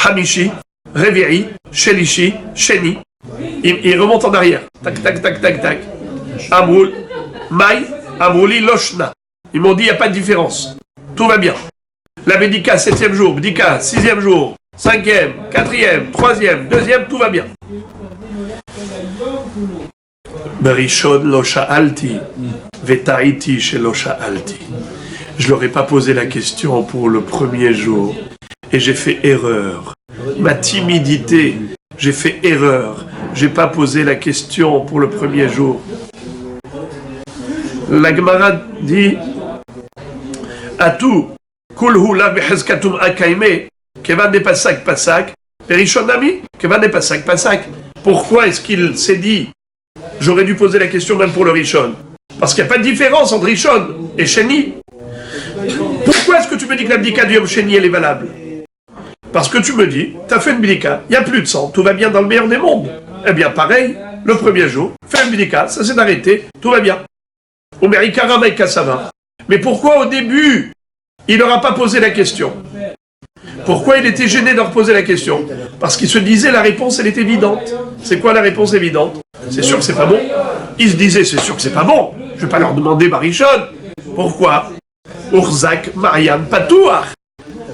hamishi, revi'i, shelishi, sheni, il remonte en arrière. Tac, tac, tac, tac, tac. Amroul, maï, amrouli, loshna. Ils m'ont dit, il n'y a pas de différence. Tout va bien. La bdika, 7e jour, bdika, 6e jour, 5e, 4e, 3e, 2e, tout va bien. Berishon lo sha'alti, vetaiti shelo sha'alti. Je leur ai pas posé la question pour le premier jour. Et j'ai fait erreur. Ma timidité, j'ai fait erreur. J'ai pas posé la question pour le premier jour. La Gemara dit Atu, kulhu la behezkatum akaime, kevan de pasak pasak, perishonami, kevan de pasak pasak. Pourquoi est-ce qu'il s'est dit j'aurais dû poser la question même pour le Rishon? Parce qu'il n'y a pas de différence entre Rishon et Sheni. Pourquoi est-ce que tu me dis que la bdika du Yom Sheni elle est valable? Parce que tu me dis, tu as fait une bdika, il n'y a plus de sang, tout va bien dans le meilleur des mondes. Eh bien pareil, le premier jour, fais une bdika, ça s'est arrêté, tout va bien. Mais pourquoi au début, il n'aura pas posé la question? Pourquoi il était gêné de reposer la question? Parce qu'il se disait la réponse elle est évidente. C'est quoi la réponse évidente? C'est sûr que c'est pas bon. Il se disait c'est sûr que c'est pas bon. Je vais pas leur demander Barishon. Pourquoi? Urzak Mariam Patouar.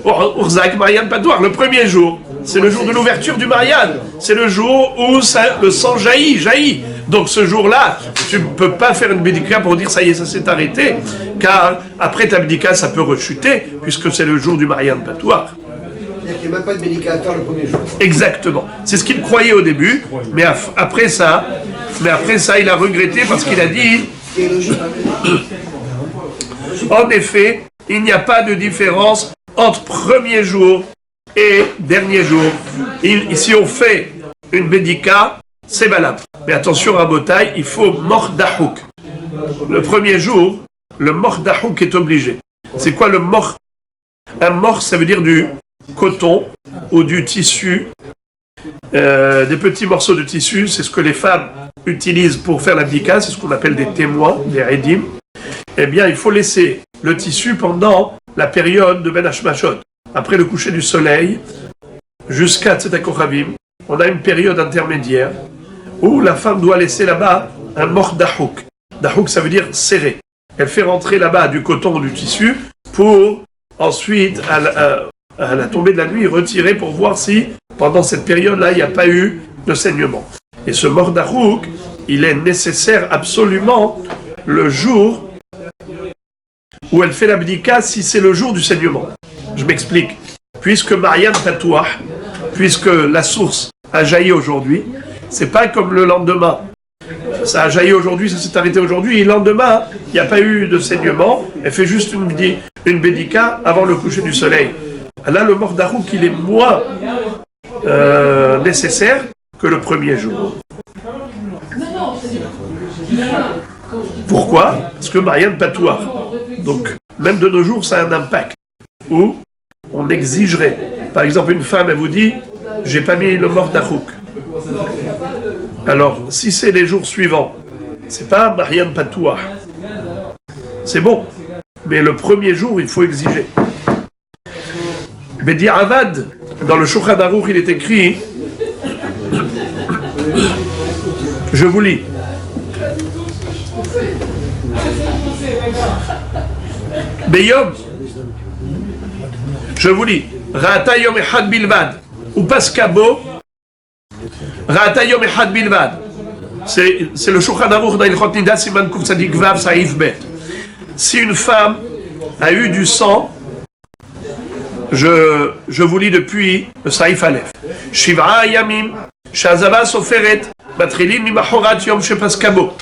Urzak Mariam Patouar, le premier jour. c'est le jour de l'ouverture du mariage. C'est le jour où le sang jaillit. Donc ce jour-là, tu ne peux pas faire une bédika pour dire ça y est, ça s'est arrêté, car après ta bédika, ça peut rechuter, puisque c'est le jour du mariage patouar. C'est-à-dire qu'il n'y a même pas de bédika à faire le premier jour. Exactement. C'est ce qu'il croyait au début, mais après ça, il a regretté parce qu'il a dit, en effet, il n'y a pas de différence entre premier jour et dernier jour. Si on fait une bédika, c'est valable. Mais attention à Botaï, il faut mordahouk. Le premier jour, le mordahouk est obligé. C'est quoi le mor? Un mor, ça veut dire du coton ou du tissu, des petits morceaux de tissu. C'est ce que les femmes utilisent pour faire la bédika, c'est ce qu'on appelle des témoins, des rédim. Eh bien, il faut laisser le tissu pendant la période de Ben Hashmashot. Après le coucher du soleil, jusqu'à Tzedakochavim, on a une période intermédiaire où la femme doit laisser là-bas un mort dahouk. Dahouk, ça veut dire serré. Elle fait rentrer là-bas du coton ou du tissu pour ensuite, à la tombée de la nuit, retirer pour voir si, pendant cette période-là, il n'y a pas eu de saignement. Et ce mort dahouk, il est nécessaire absolument le jour où elle fait la bédika, si c'est le jour du saignement. Je m'explique. Puisque Mariam Tatouah, puisque la source a jailli aujourd'hui, c'est pas comme le lendemain. Ça a jailli aujourd'hui, ça s'est arrêté aujourd'hui, et le lendemain, il n'y a pas eu de saignement, elle fait juste une bédika avant le coucher du soleil. Là, le mort dahouk, il est moins nécessaire que le premier jour. Pourquoi? Parce que Mariam Tatouah. Donc, même de nos jours, ça a un impact. Où on exigerait. Par exemple, une femme, elle vous dit, j'ai pas mis le mort dahouk. Alors, si c'est les jours suivants, c'est pas Mariam Patouah. C'est bon. Mais le premier jour, il faut exiger. Bedi Avad, dans le Shulchan Aruch, il est écrit, je vous lis. Beyom, je vous lis. Ra'ata yom echad bilvad. Ou paskabo. Ra'ata yom echad bilvad. C'est le Shulchan Aruch dans Ilchot Nida Siman Kuf Tzadik Vav Saïf Bet. Si une femme a eu du sang, je vous lis depuis le Saïf Aleph. Shiv'a yamim, shazava soferet, matrilin mimachorat yom shepaskabo.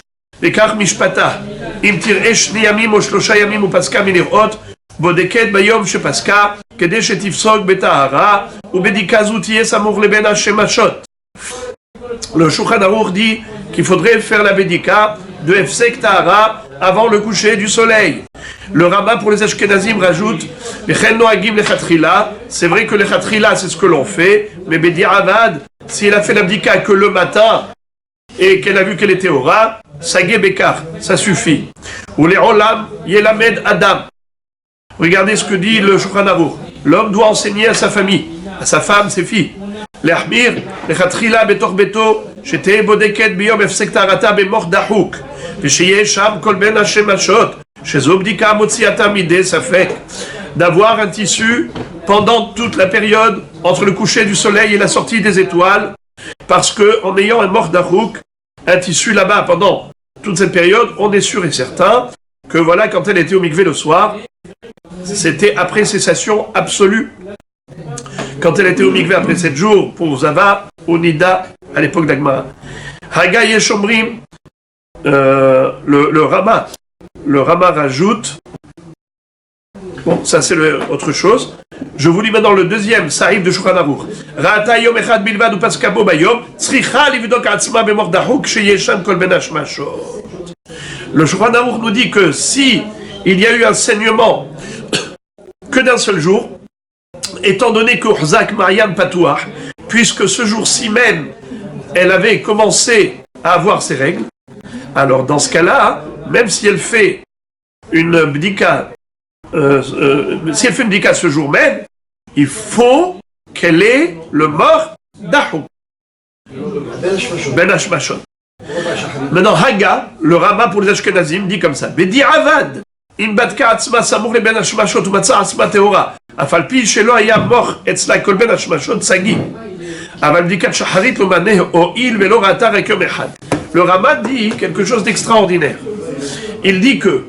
Lekach mishpata. אם תראה 2 ימים או 3 ימים ופסקה מלראות, בודקת ביום שפסקה, כדי שתפסוק בטהרה, ובדיקה זו תהיה סמוך לבין השמשות. Le Shulchan Aruch dit qu'il faudrait faire la bédika de Hefsek Tahara avant le coucher du soleil. Le Rama pour les Ashkenazim rajoute c'est vrai que les Khatrila c'est ce que l'on fait, mais Bedi Avad, si elle a fait la bédika que le matin et qu'elle a vu qu'elle était au rat, Sagé Bekar, ça suffit. Ou les Olam, Yelamed Adam. Regardez ce que dit le Shulchan Aruch. L'homme doit enseigner à sa famille, à sa femme, ses filles. L'Ahmir, l'Echatchila betor beto, j'étais bodeket biyom efsek tarata bemor dahouk. V'sheye sham kol ben Hashem hashot, shezo bdika motziata mideh safek. D'avoir un tissu pendant toute la période entre le coucher du soleil et la sortie des étoiles, parce que en ayant un mort dahouk, un tissu là-bas pendant toute cette période, on est sûr et certain que voilà, quand elle était au mikvé le soir, c'était après cessation absolue. Quand elle était au mikvé après 7 jours, pour Zava, au Nida, à l'époque d'Agmara. Haga Yeshomrim, le Rama rajoute, bon, ça c'est autre chose. Je vous lis maintenant le deuxième, ça arrive de Shulchan Aruch. Ra'ata yom echad bilvad upaskabo bayom, tzricha livdok atzma bemor dahouk sheyesham kol ben hashmashot. Le Shulchan Aruch nous dit que si il y a eu un saignement que d'un seul jour, étant donné que Urzak Mariam Patouah, puisque ce jour-ci même, elle avait commencé à avoir ses règles, alors dans ce cas-là, même si elle fait une bdika, si elle fait une bdika ce jour même, il faut qu'elle ait le mort dahouk. Ben Hashmashot. Maintenant, Haga, le Rama pour les Ashkenazim, dit comme ça. Bedi Avad, im batka atzma samour le ben Hashmashot ou matza atzma teora. אף על פי שלא היה מוח אצלה כל בין השמשות סגי. אבל בדיקת שחרית לא מנה הועיל ולא ראתה רק יום אחד. Le Rama dit quelque chose d'extraordinaire. Il dit que,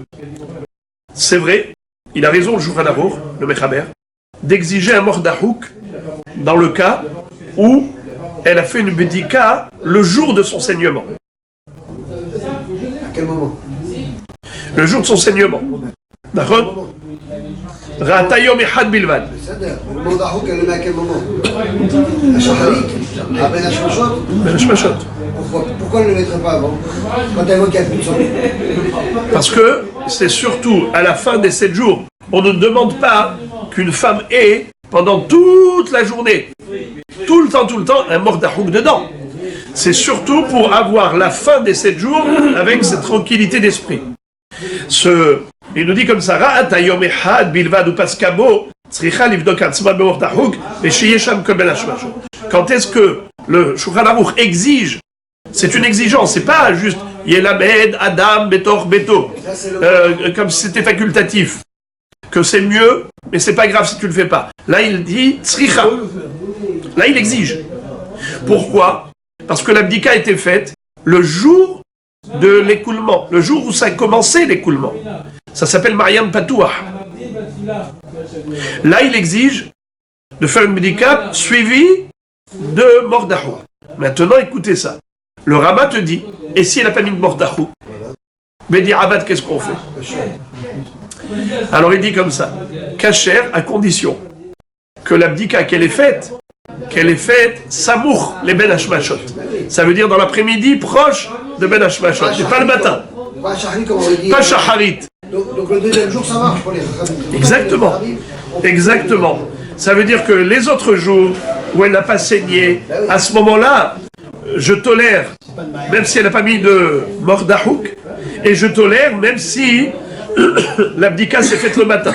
c'est vrai, il a raison le Shulchan Aruch, le Mechaber, d'exiger un mordahouk dans le cas où elle a fait une bédika le jour de son saignement. À quel moment? Le jour de son saignement. D'accord? Ra'ata yom echad bilvad. C'est-à-dire, le mordahouk, elle le met à quel moment? À Shacharit? À Ben Hashmashot? Ben Hashmashot. Pourquoi elle ne le mettrait pas avant? Quand elle voit qu'il n'y a plus de sang? Parce que c'est surtout à la fin des 7 jours. On ne demande pas qu'une femme ait, pendant toute la journée, tout le temps, un mordahouk dedans. C'est surtout pour avoir la fin des 7 jours avec cette tranquillité d'esprit. Il nous dit comme ça, Ra'ata yom echad bilvad upaskabo tzricha livdok atzma be'mordahouk ve'sheyesham kol ben hashmashot. Quand est-ce que le Shulchan Aruch exige? C'est une exigence, c'est pas juste Yelamed, Adam, Betor, Beto, comme si c'était facultatif, que c'est mieux, mais c'est pas grave si tu le fais pas. Là, il dit Tzricha. Là, il exige. Pourquoi? Parce que l'abdika a été faite le jour de l'écoulement, le jour où ça a commencé l'écoulement. Ça s'appelle Mariam Patouah. Là, il exige de faire une abdika suivie de Mordahouk. Maintenant, écoutez ça. Le Rama te dit, et si elle n'a pas mis de mordahouk, Bedi Abad, qu'est-ce qu'on fait? Alors il dit comme ça, Kacher à condition que l'abdika qu'elle est faite Samour, les Ben Hashmashot. Ça veut dire dans l'après-midi, proche de Ben Hashmashot, et pas le matin. Pas Shacharit, comme on le dit. Pas Shacharit. Donc le deuxième jour, ça marche pour les Chachamim. Exactement. Ça veut dire que les autres jours où elle n'a pas saigné, à ce moment-là, je tolère, même si elle n'a pas mis de mordahouk, et je tolère même si l'abdika s'est faite le matin.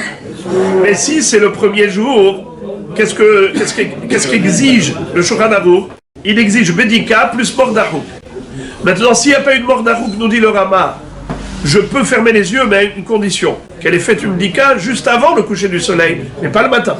Mais si c'est le premier jour, qu'est-ce qu'exige le Shulchan Aruch? Il exige bédika plus mordahouk. Maintenant, s'il n'y a pas eu de mordahouk, nous dit le Rama, je peux fermer les yeux, mais à une condition, qu'elle ait fait une bédika juste avant le coucher du soleil, mais pas le matin.